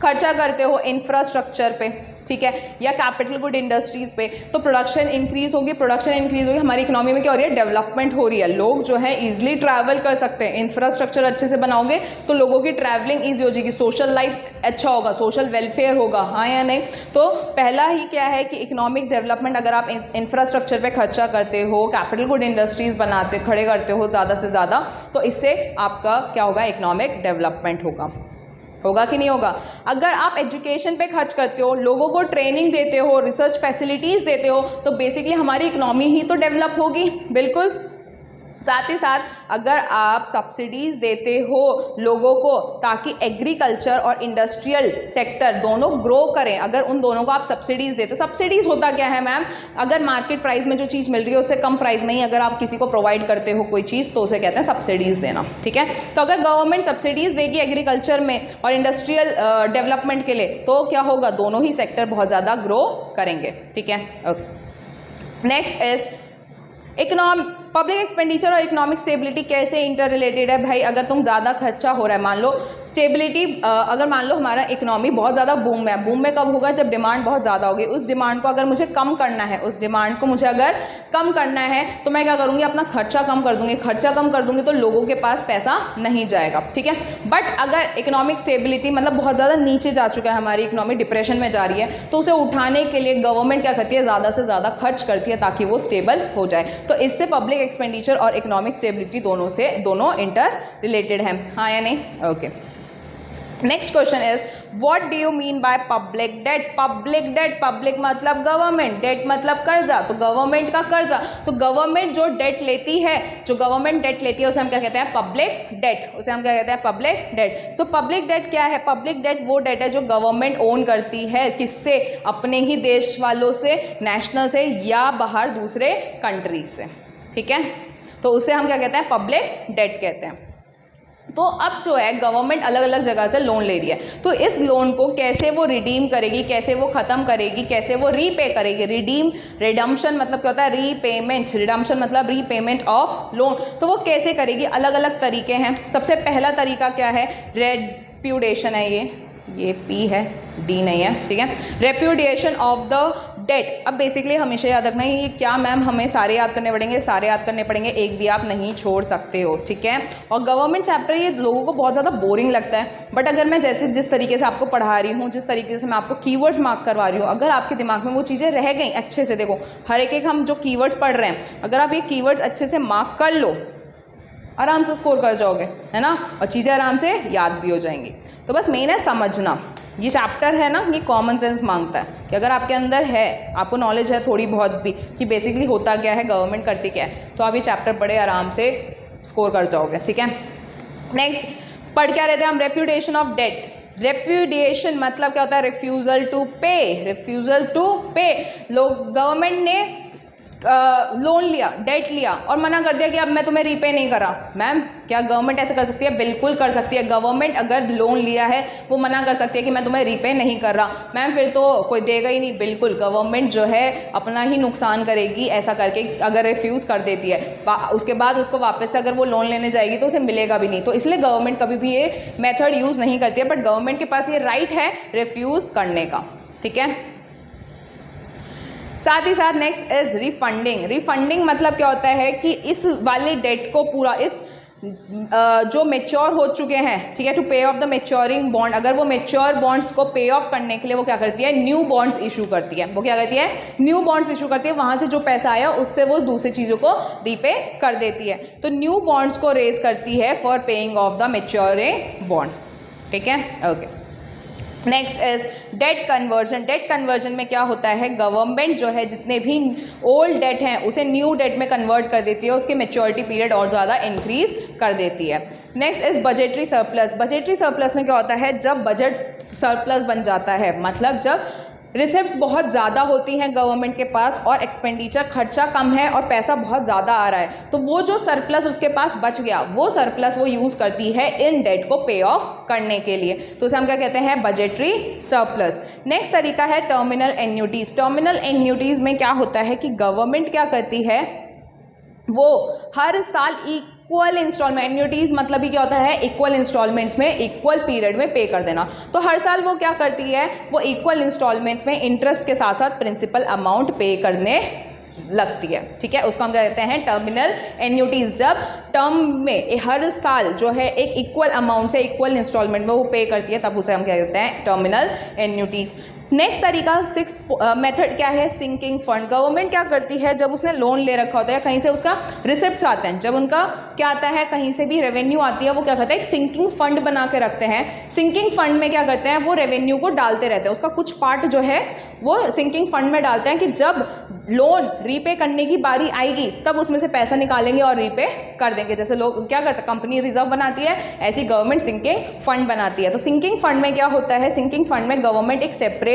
खर्चा करते हो इंफ्रास्ट्रक्चर पे, ठीक है, या कैपिटल गुड इंडस्ट्रीज़ पे, तो प्रोडक्शन इंक्रीज होगी, हमारी इकोनॉमी में क्या हो रही है, डेवलपमेंट हो रही है। लोग जो है इजीली ट्रैवल कर सकते हैं, इंफ्रास्ट्रक्चर अच्छे से बनाओगे तो लोगों की ट्रैवलिंग ईजी हो जाएगी, सोशल लाइफ अच्छा होगा, सोशल वेलफेयर होगा, हाँ या नहीं। तो पहला ही क्या है कि इकोनॉमिक डेवलपमेंट, अगर आप इंफ्रास्ट्रक्चर पे खर्चा करते हो, कैपिटल गुड इंडस्ट्रीज़ खड़े करते हो ज़्यादा से ज़्यादा, तो इससे आपका क्या होगा, इकोनॉमिक डेवलपमेंट होगा कि नहीं होगा। अगर आप एजुकेशन पे खर्च करते हो, लोगों को ट्रेनिंग देते हो, रिसर्च फैसिलिटीज़ देते हो, तो बेसिकली हमारी इकोनॉमी ही तो डेवलप होगी। बिल्कुल। साथ ही साथ अगर आप सब्सिडीज़ देते हो लोगों को ताकि एग्रीकल्चर और इंडस्ट्रियल सेक्टर दोनों ग्रो करें, अगर उन दोनों को आप सब्सिडीज़ देते हो, सब्सिडीज़ होता क्या है मैम, अगर मार्केट प्राइस में जो चीज़ मिल रही है उससे कम प्राइस में ही अगर आप किसी को प्रोवाइड करते हो कोई चीज़, तो उसे कहते हैं सब्सिडीज़ देना। ठीक है, तो अगर गवर्नमेंट सब्सिडीज़ देगी एग्रीकल्चर में और इंडस्ट्रियल डेवलपमेंट के लिए, तो क्या होगा, दोनों ही सेक्टर बहुत ज़्यादा ग्रो करेंगे। ठीक है, okay. Next is public expenditure और इकोनॉमिक स्टेबिलिटी कैसे इंटर रिलेटेड है। भाई अगर तुम ज़्यादा खर्चा हो रहा है, मान लो स्टेबिलिटी, अगर मान लो हमारा इकोनॉमी बहुत ज़्यादा बूम में कब होगा, जब डिमांड बहुत ज़्यादा होगी। उस डिमांड को अगर मुझे कम करना है, तो मैं क्या करूँगी, अपना खर्चा कम कर दूँगी, तो लोगों के पास पैसा नहीं जाएगा। ठीक है, बट अगर इकोनॉमिक स्टेबिलिटी मतलब बहुत ज़्यादा नीचे जा चुका है, हमारी इकोनॉमी डिप्रेशन में जा रही है, तो उसे उठाने के लिए गवर्नमेंट क्या करती है, ज़्यादा से ज़्यादा खर्च करती है ताकि वो स्टेबल हो जाए। तो इससे पब्लिक एक्सपेंडिचर और इकोनॉमिक स्टेबिलिटी दोनों इंटर रिलेटेड हैं, हाँ या नहीं। Okay, next question is what do you mean by public debt. Public मतलब गवर्नमेंट, डेट मतलब कर्जा, तो गवर्नमेंट का कर्जा, तो गवर्नमेंट जो डेट लेती है उसे हम क्या कहते हैं, public debt. So public debt क्या है, पब्लिक डेट वो डेट है जो गवर्नमेंट ओन करती है, किससे, अपने ही देश वालों से, नेशनल से, या बाहर दूसरे कंट्रीज से। ठीक है, तो उसे हम क्या कहते हैं, पब्लिक डेट कहते हैं। तो अब जो है गवर्नमेंट अलग अलग जगह से लोन ले रही है, तो इस लोन को कैसे वो रिडीम करेगी, कैसे वो ख़त्म करेगी, कैसे वो रीपे करेगी। रिडम्पशन मतलब क्या होता है, रीपेमेंट, रिडम्पशन मतलब रीपेमेंट ऑफ लोन। तो वो कैसे करेगी, अलग अलग तरीके हैं। सबसे पहला तरीका क्या है, रेप्यूडिएशन है, ये पी है, डी नहीं है। ठीक है, रेप्यूडिएशन ऑफ द डेट। अब बेसिकली हमेशा याद रखना है, ये क्या मैम हमें सारे याद करने पड़ेंगे, सारे याद करने पड़ेंगे, एक भी आप नहीं छोड़ सकते हो, ठीक है। और गवर्नमेंट चैप्टर ये लोगों को बहुत ज़्यादा बोरिंग लगता है, बट अगर मैं जैसे जिस तरीके से आपको पढ़ा रही हूँ, जिस तरीके से मैं आपको कीवर्ड्स मार्क करवा रही हूँ, अगर आपके दिमाग में वो चीज़ें रह गई अच्छे से, देखो हर एक हम जो कीवर्ड्स पढ़ रहे हैं, अगर आप ये कीवर्ड्स अच्छे से मार्क कर लो, आराम से स्कोर कर जाओगे, है ना, और चीज़ें आराम से याद भी हो जाएंगी। तो बस मेन है समझना। ये चैप्टर है ना, ये कॉमन सेंस मांगता है कि अगर आपके अंदर है, आपको नॉलेज है थोड़ी बहुत भी कि बेसिकली होता क्या है, गवर्नमेंट करती क्या है, तो आप ये चैप्टर पढ़े आराम से स्कोर कर जाओगे, ठीक है। नेक्स्ट पढ़ क्या रहते हैं हम, रेप्यूटेशन ऑफ डेट। रेप्यूडिएशन मतलब क्या होता है, रिफ्यूज़ल टू पे। रिफ्यूज़ल टू पे, लोग गवर्नमेंट ने लोन लिया, डेट लिया और मना कर दिया कि अब मैं तुम्हें रीपे नहीं कर रहा। मैम क्या गवर्नमेंट ऐसे कर सकती है? बिल्कुल कर सकती है। गवर्नमेंट अगर लोन लिया है वो मना कर सकती है कि मैं तुम्हें रीपे नहीं कर रहा। मैम फिर तो कोई देगा ही नहीं। बिल्कुल गवर्नमेंट जो है अपना ही नुकसान करेगी ऐसा करके, अगर रिफ्यूज़ कर देती है, उसके बाद उसको वापस से अगर वो लोन लेने जाएगी तो उसे मिलेगा भी नहीं। तो इसलिए गवर्नमेंट कभी भी ये मेथड यूज़ नहीं करती है, बट गवर्नमेंट के पास ये राइट है रिफ्यूज़ करने का, ठीक है। साथ ही साथ नेक्स्ट इज रिफंडिंग। रिफंडिंग मतलब क्या होता है कि इस वाले डेट को पूरा, इस जो मेच्योर हो चुके हैं, ठीक है, टू पे ऑफ द मेच्योरिंग बॉन्ड, अगर वो मेच्योर बॉन्ड्स को पे ऑफ करने के लिए वो क्या करती है, न्यू बॉन्ड्स इशू करती है। वो क्या करती है, न्यू बॉन्ड्स इशू करती है। वहाँ से जो पैसा आया उससे वो दूसरी चीज़ों को रीपे कर देती है। तो न्यू बॉन्ड्स को रेज करती है for paying off the maturing bond, ठीक है, okay. Next is debt conversion. Debt conversion में क्या होता है, गवर्नमेंट जो है जितने भी ओल्ड डेट हैं उसे न्यू डेट में कन्वर्ट कर देती है, उसके मैच्योरिटी पीरियड और ज़्यादा इंक्रीज कर देती है। Next is budgetary surplus. Budgetary surplus में क्या होता है, जब बजट सरप्लस बन जाता है, मतलब जब रिसिप्ट्स बहुत ज़्यादा होती हैं गवर्नमेंट के पास और एक्सपेंडिचर खर्चा कम है और पैसा बहुत ज़्यादा आ रहा है, तो वो जो सरप्लस उसके पास बच गया वो सरप्लस वो यूज़ करती है इन डेट को पे ऑफ करने के लिए। तो उसे हम क्या कहते हैं, बजटरी सरप्लस। नेक्स्ट तरीका है टर्मिनल एन्युटीज़। टर्मिनल एन्युटीज़ में क्या होता है कि गवर्नमेंट क्या करती है, वो हर साल इक्वल इंस्टॉलमेंट, एन्युटीज़ मतलब ही क्या होता है, इक्वल इंस्टॉलमेंट्स में इक्वल पीरियड में पे कर देना। तो हर साल वो क्या करती है, वो इक्वल इंस्टॉलमेंट्स में इंटरेस्ट के साथ साथ प्रिंसिपल अमाउंट पे करने लगती है, ठीक है। उसको हम क्या कहते हैं, टर्मिनल एन्युटीज़। जब टर्म में हर साल जो है एक इक्वल अमाउंट से इक्वल इंस्टॉलमेंट में वो पे करती है, तब उसे हम क्या कहते हैं, टर्मिनल एन्युटीज़। नेक्स्ट तरीका, सिक्स्थ मेथड क्या है, सिंकिंग फंड। गवर्नमेंट क्या करती है, जब उसने लोन ले रखा होता है, कहीं से उसका रिसिप्ट्स आते हैं, जब उनका क्या आता है, कहीं से भी रेवेन्यू आती है, वो क्या करते हैं, एक सिंकिंग फंड बना के रखते हैं। सिंकिंग फंड में क्या करते हैं, वो रेवेन्यू को डालते रहते हैं, उसका कुछ पार्ट जो है वो सिंकिंग फंड में डालते हैं कि जब लोन रीपे करने की बारी आएगी तब उसमें से पैसा निकालेंगे और रीपे कर देंगे। जैसे लोग क्या करते हैं, कंपनी रिजर्व बनाती है, ऐसी गवर्नमेंट सिंकिंग फंड बनाती है। तो सिंकिंग फंड में क्या होता है, सिंकिंग फंड में गवर्नमेंट एक सेपरेट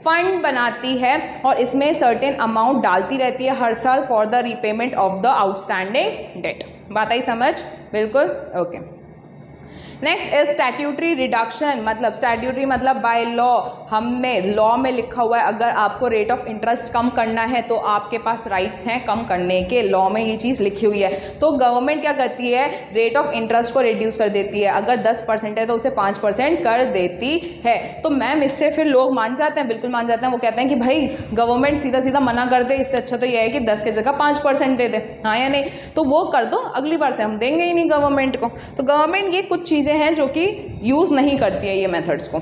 फंड बनाती है और इसमें सर्टेन अमाउंट डालती रहती है हर साल for the repayment of the outstanding date. बात आई समझ, बिल्कुल, okay. Next is statutory reduction. मतलब स्टैट्यूटरी मतलब बाय लॉ, हमने लॉ में लिखा हुआ है अगर आपको रेट ऑफ इंटरेस्ट कम करना है तो आपके पास राइट्स हैं कम करने के, लॉ में ये चीज़ लिखी हुई है। तो गवर्नमेंट क्या करती है, रेट ऑफ इंटरेस्ट को रिड्यूस कर देती है, अगर 10% है तो उसे 5% कर देती है। तो मैम इससे फिर लोग मान जाते हैं, बिल्कुल मान जाते हैं। वो कहते हैं कि भाई गवर्नमेंट सीधा सीधा मना कर दे, इससे अच्छा तो यह है कि 10 की जगह 5% दे दे, हाँ या नहीं। तो वो कर दो, अगली बार से हम देंगे ही नहीं गवर्नमेंट को। तो गवर्नमेंट ये कुछ चीज़ें हैं जो कि यूज़ नहीं करती है ये मेथड्स को।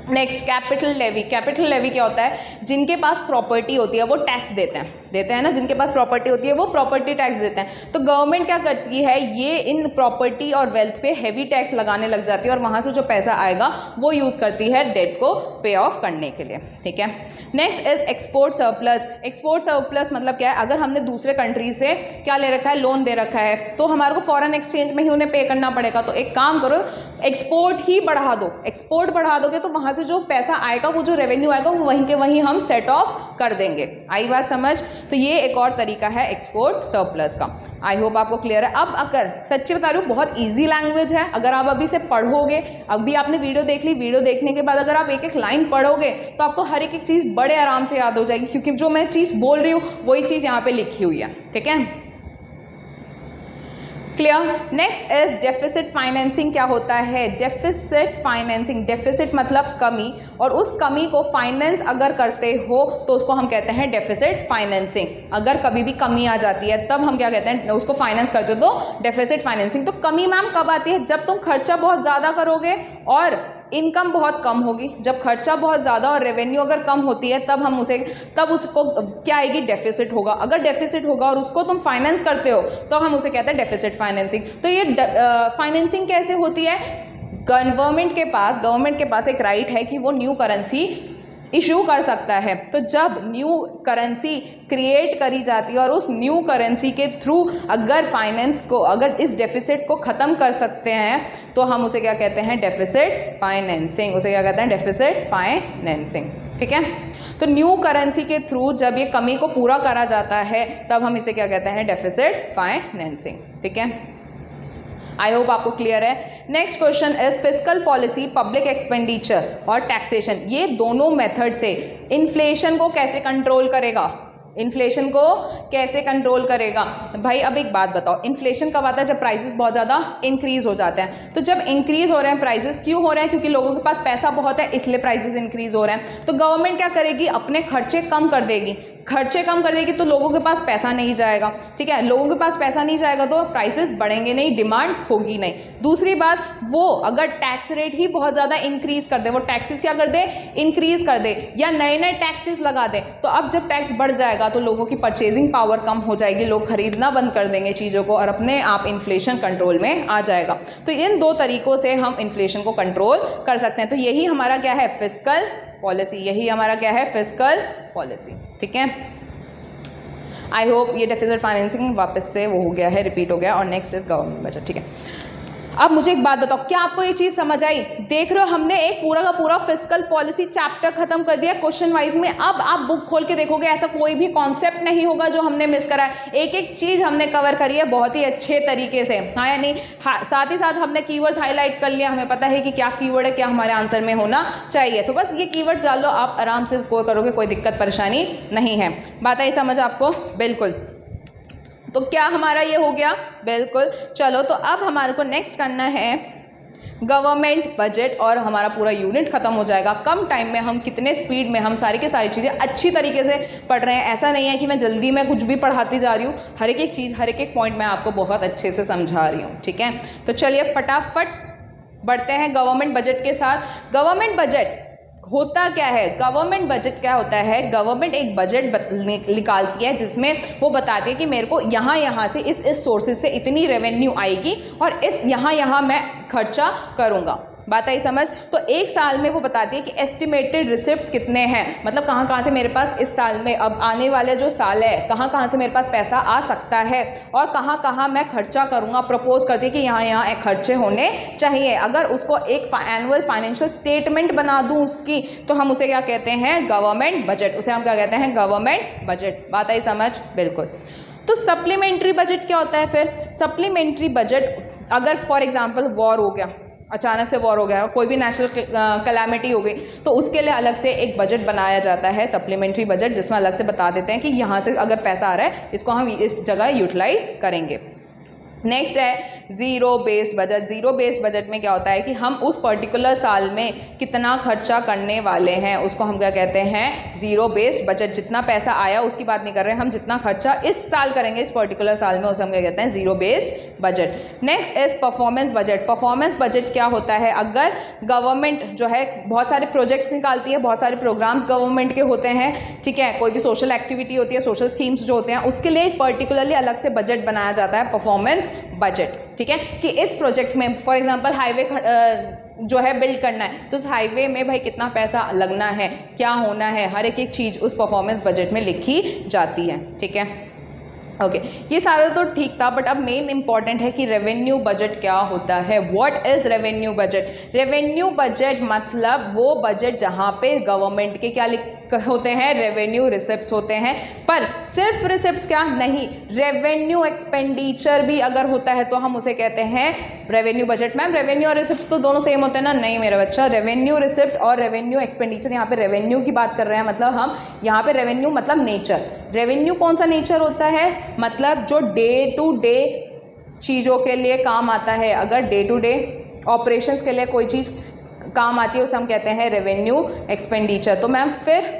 Next capital levy. Capital levy क्या होता है, जिनके पास प्रॉपर्टी होती है वो टैक्स देते हैं ना, जिनके पास प्रॉपर्टी होती है वो प्रॉपर्टी टैक्स देते हैं। तो गवर्नमेंट क्या करती है, ये इन प्रॉपर्टी और वेल्थ पे हैवी टैक्स लगाने लग जाती है और वहाँ से जो पैसा आएगा वो यूज़ करती है डेट को पे ऑफ करने के लिए, ठीक है। Next is export surplus. Export surplus मतलब क्या है, अगर हमने दूसरे कंट्री से क्या ले रखा है, लोन दे रखा है, तो हमारे को फॉरेन एक्सचेंज में ही उन्हें पे करना पड़ेगा। तो एक काम करो, एक्सपोर्ट ही बढ़ा दो। एक्सपोर्ट बढ़ा दोगे तो वहाँ से जो पैसा आएगा, वो जो रेवेन्यू आएगा वो वहीं के वहीं हम सेट ऑफ कर देंगे। आई बात समझ। तो ये एक और तरीका है एक्सपोर्ट सरप्लस का। आई होप आपको क्लियर है। अब अगर सच्ची बता रही हूँ, बहुत इजी लैंग्वेज है, अगर आप अभी से पढ़ोगे, अभी आपने वीडियो देख ली, वीडियो देखने के बाद अगर आप एक एक लाइन पढ़ोगे तो आपको हर एक चीज़ बड़े आराम से याद हो जाएगी, क्योंकि जो मैं चीज़ बोल रही हूँ वही चीज़ यहाँ पे लिखी हुई है, ठीक है। Clear. Next is deficit financing. क्या होता है डेफिसिट फाइनेंसिंग? डेफिसिट मतलब कमी, और उस कमी को फाइनेंस अगर करते हो तो उसको हम कहते हैं डेफिसिट फाइनेंसिंग। अगर कभी भी कमी आ जाती है तब हम क्या कहते हैं, उसको फाइनेंस करते हो तो डेफिसिट फाइनेंसिंग। तो कमी मैम कब आती है? जब तुम खर्चा बहुत ज़्यादा करोगे और इनकम बहुत कम होगी। जब खर्चा बहुत ज़्यादा और रेवेन्यू अगर कम होती है तब उसको क्या आएगी? डेफिसिट होगा। अगर डेफिसिट होगा और उसको तुम फाइनेंस करते हो तो हम उसे कहते हैं डेफिसिट फाइनेंसिंग। तो ये फाइनेंसिंग कैसे होती है? गवर्नमेंट के पास एक राइट है कि वो न्यू करेंसी इशू कर सकता है। तो जब न्यू करेंसी क्रिएट करी जाती है और उस न्यू करेंसी के थ्रू अगर इस डेफिसिट को ख़त्म कर सकते हैं तो हम उसे क्या कहते हैं? Deficit financing. उसे क्या कहते हैं? Deficit financing. ठीक है। तो न्यू करेंसी के थ्रू जब ये कमी को पूरा करा जाता है तब हम इसे क्या कहते हैं? Deficit financing. ठीक है। आई होप आपको क्लियर है। Next question is fiscal policy, public expenditure और टैक्सेशन। ये दोनों मेथड से इन्फ्लेशन को कैसे कंट्रोल करेगा? इन्फ्लेशन को कैसे कंट्रोल करेगा? भाई अब एक बात बताओ, इन्फ्लेशन कब आता है? जब प्राइसेस बहुत ज़्यादा इंक्रीज हो जाते हैं। तो जब इंक्रीज हो रहे हैं प्राइसेस, क्यों हो रहे हैं? क्योंकि लोगों के पास पैसा बहुत है इसलिए प्राइसेस इंक्रीज हो रहे हैं। तो गवर्नमेंट क्या करेगी? अपने खर्चे कम कर देगी। खर्चे कम कर देगी तो लोगों के पास पैसा नहीं जाएगा। ठीक है। लोगों के पास पैसा नहीं जाएगा तो प्राइसेस बढ़ेंगे नहीं, डिमांड होगी नहीं। दूसरी बात, वो अगर टैक्स रेट ही बहुत ज़्यादा इंक्रीज कर दे, वो टैक्सेस क्या कर दे? इंक्रीज कर दे, या नए नए टैक्सेस लगा दे, तो अब जब टैक्स बढ़ जाएगा तो लोगों की परचेजिंग पावर कम हो जाएगी, लोग खरीदना बंद कर देंगे चीज़ों को और अपने आप इन्फ्लेशन कंट्रोल में आ जाएगा। तो इन दो तरीक़ों से हम इन्फ्लेशन को कंट्रोल कर सकते हैं। तो यही हमारा क्या है? Fiscal policy. यही हमारा क्या है? Fiscal policy. ठीक है। आई होप ये डेफिसिट फाइनेंसिंग वापस से वो हो गया है, रिपीट हो गया। और नेक्स्ट इज गवर्नमेंट बजट। ठीक है। अब मुझे एक बात बताओ, क्या आपको ये चीज़ समझ आई? देख रहे हो हमने एक पूरा का पूरा फिस्कल पॉलिसी चैप्टर खत्म कर दिया क्वेश्चन वाइज में। अब आप बुक खोल के देखोगे ऐसा कोई भी कॉन्सेप्ट नहीं होगा जो हमने मिस करा है। एक एक चीज़ हमने कवर करी है बहुत ही अच्छे तरीके से। हाँ या नहीं? हाँ। साथ ही साथ हमने कीवर्ड्स हाईलाइट कर लिया, हमें पता है कि क्या कीवर्ड है, क्या हमारे आंसर में होना चाहिए। तो बस ये कीवर्ड्स डाल लो, आप आराम से स्कोर करोगे, कोई दिक्कत परेशानी नहीं है। बात आई समझ आपको? बिल्कुल। तो क्या हमारा ये हो गया? बिल्कुल। चलो तो अब हमारे को नेक्स्ट करना है गवर्नमेंट बजट, और हमारा पूरा यूनिट खत्म हो जाएगा। कम टाइम में हम कितने स्पीड में हम सारी की सारी चीज़ें अच्छी तरीके से पढ़ रहे हैं। ऐसा नहीं है कि मैं जल्दी में कुछ भी पढ़ाती जा रही हूँ। हर एक चीज़, हर एक पॉइंट मैं आपको बहुत अच्छे से समझा रही हूँ। ठीक है। तो चलिए फटाफट बढ़ते हैं गवर्नमेंट बजट के साथ। गवर्नमेंट बजट होता क्या है? गवर्नमेंट बजट क्या होता है? गवर्नमेंट एक बजट निकालती है जिसमें वो बताती है कि मेरे को यहाँ से इस सोर्सेज से इतनी रेवेन्यू आएगी और इस यहाँ मैं खर्चा करूँगा। बात आई समझ? तो एक साल में वो बताती है कि एस्टिमेटेड रिसिप्ट्स कितने हैं, मतलब कहाँ से मेरे पास इस साल में, अब आने वाले जो साल है, कहाँ से मेरे पास पैसा आ सकता है और कहाँ मैं खर्चा करूँगा। प्रपोज करती है कि यहाँ खर्चे होने चाहिए। अगर उसको एक एनुअल फाइनेंशियल स्टेटमेंट बना दूँ उसकी, तो हम उसे क्या कहते हैं? Government budget. उसे हम क्या कहते हैं? Government budget. बात आई समझ? बिल्कुल। तो सप्लीमेंट्री बजट क्या होता है फिर? सप्लीमेंट्री बजट, अगर फॉर एग्जाम्पल वॉर हो गया, अचानक से वॉर हो गया, कोई भी नेशनल कैलामिटी हो गई, तो उसके लिए अलग से एक बजट बनाया जाता है, सप्लीमेंट्री बजट, जिसमें अलग से बता देते हैं कि यहाँ से अगर पैसा आ रहा है इसको हम इस जगह यूटिलाइज करेंगे। नेक्स्ट है zero based budget. Zero based budget में क्या होता है कि हम उस पर्टिकुलर साल में कितना खर्चा करने वाले हैं उसको हम क्या कहते हैं? Zero based budget. जितना पैसा आया उसकी बात नहीं कर रहे हैं, हम जितना खर्चा इस साल करेंगे इस पर्टिकुलर साल में उसे हम क्या कहते हैं? Zero based budget. Next is performance budget. Performance budget क्या होता है? अगर गवर्नमेंट जो है बहुत सारे प्रोजेक्ट्स निकालती है, बहुत सारे प्रोग्राम्स गवर्नमेंट के होते हैं, ठीक है, कोई भी सोशल एक्टिविटी होती है, सोशल स्कीम्स जो होते हैं, उसके लिए एक पर्टिकुलरली अलग से बजट बनाया जाता है, परफॉर्मेंस बजट। ठीक है, कि इस प्रोजेक्ट में फॉर एग्जांपल हाईवे जो है बिल्ड करना है, तो उस हाईवे में भाई कितना पैसा लगना है, क्या होना है, हर एक चीज़ उस परफॉर्मेंस बजट में लिखी जाती है। ठीक है, ओके ये सारा तो ठीक था, बट अब मेन इंपॉर्टेंट है कि रेवेन्यू बजट क्या होता है। What is revenue budget? Revenue budget मतलब वो बजट जहाँ पे गवर्नमेंट के क्या होते हैं? रेवेन्यू रिसिप्ट्स होते हैं। पर सिर्फ रिसिप्ट्स क्या नहीं, रेवेन्यू एक्सपेंडिचर भी अगर होता है तो हम उसे कहते हैं रेवेन्यू बजट। मैम रेवेन्यू और रिसिप्ट्स तो दोनों सेम होते हैं ना? नहीं मेरा बच्चा, रेवेन्यू रिसिप्ट और रेवेन्यू एक्सपेंडिचर, यहाँ पे रेवेन्यू की बात कर रहे हैं, मतलब हम यहाँ पे रेवेन्यू मतलब नेचर। रेवेन्यू कौन सा नेचर होता है? मतलब जो डे टू डे चीज़ों के लिए काम आता है, अगर डे टू डे ऑपरेशंस के लिए कोई चीज़ काम आती है उसे हम कहते हैं रेवेन्यू एक्सपेंडिचर। तो मैम फिर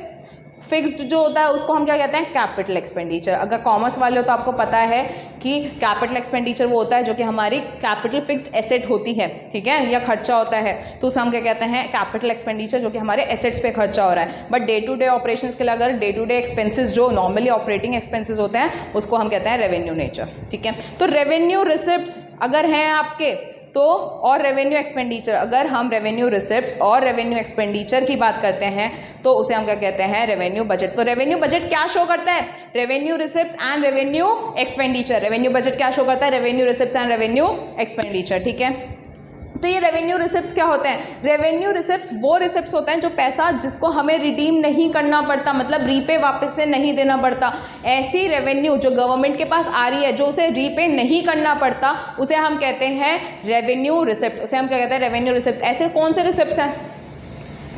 फिक्स्ड जो होता है उसको हम क्या कहते हैं, कैपिटल एक्सपेंडिचर। अगर कॉमर्स वाले हो तो आपको पता है कि कैपिटल एक्सपेंडिचर वो होता है जो कि हमारी कैपिटल फिक्स्ड एसेट होती है, ठीक है, या खर्चा होता है, तो उसे हम क्या कहते हैं, कैपिटल एक्सपेंडिचर, जो कि हमारे एसेट्स पे खर्चा हो रहा है। But day to day operations के लिए अगर डे टू डे एक्सपेंसेस जो नॉर्मली ऑपरेटिंग एक्सपेंसेस होते हैं उसको हम कहते हैं रेवेन्यू नेचर, ठीक है। तो रेवेन्यू रिसिप्ट्स अगर हैं आपके तो, और रेवेन्यू एक्सपेंडिचर, अगर हम रेवेन्यू रिसिप्ट्स और रेवेन्यू एक्सपेंडिचर की बात करते हैं तो उसे हम क्या कहते हैं, रेवेन्यू बजट। तो रेवेन्यू बजट क्या शो करता है, revenue receipts and revenue expenditure. Revenue budget क्या शो करता है, revenue receipts and revenue expenditure, ठीक है। तो ये रेवेन्यू रिसिप्ट्स क्या होते हैं, रेवेन्यू रिसिप्ट्स वो रिसिप्ट्स होते हैं जो पैसा जिसको हमें रिडीम नहीं करना पड़ता, मतलब रीपे वापस से नहीं देना पड़ता। ऐसी रेवेन्यू जो गवर्नमेंट के पास आ रही है जो उसे रीपे नहीं करना पड़ता उसे हम कहते हैं रेवेन्यू रिसिप्ट, उसे हम क्या कहते हैं, रेवेन्यू रिसिप्ट। ऐसे कौन से रिसिप्ट्स हैं,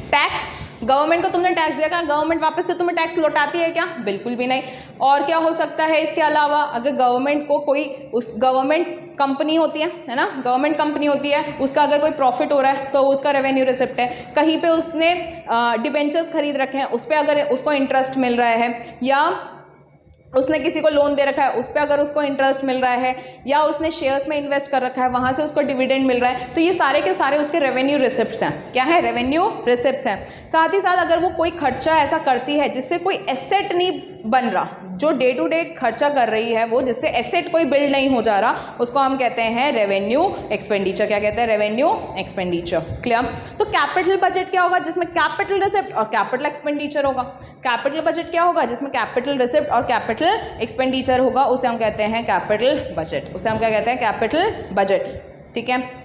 टैक्स, गवर्नमेंट को तुमने टैक्स दिया, क्या गवर्नमेंट वापस से तुम्हें टैक्स लौटाती है क्या, बिल्कुल भी नहीं। और क्या हो सकता है इसके अलावा, अगर गवर्नमेंट को कोई, उस गवर्नमेंट कंपनी होती है ना, गवर्नमेंट कंपनी होती है, उसका अगर कोई प्रॉफिट हो रहा है तो उसका रेवेन्यू रिसिप्ट है। कहीं पे उसने डिबेंचर्स खरीद रखे हैं, उस पर अगर उसको इंटरेस्ट मिल रहा है, या उसने किसी को लोन दे रखा है उस पर अगर उसको इंटरेस्ट मिल रहा है, या उसने शेयर्स में इन्वेस्ट कर रखा है वहाँ से उसको डिविडेंड मिल रहा है, तो ये सारे के सारे उसके रेवेन्यू रिसिप्ट्स हैं। क्या है, रेवेन्यू रिसिप्ट्स हैं। साथ ही साथ अगर वो कोई खर्चा ऐसा करती है जिससे कोई एसेट नहीं बन रहा, जो डे टू डे खर्चा कर रही है वो, जिससे एसेट कोई बिल्ड नहीं हो जा रहा, उसको हम कहते हैं रेवेन्यू एक्सपेंडिचर। क्या कहते हैं, रेवेन्यू एक्सपेंडिचर। क्लियर। तो कैपिटल बजट क्या होगा, जिसमें कैपिटल रिसिप्ट और कैपिटल एक्सपेंडिचर होगा। कैपिटल बजट क्या होगा, जिसमें कैपिटल रिसिप्ट और कैपिटल एक्सपेंडिचर होगा, उसे हम कहते हैं कैपिटल बजट। उसे हम क्या कहते हैं, कैपिटल बजट, ठीक है।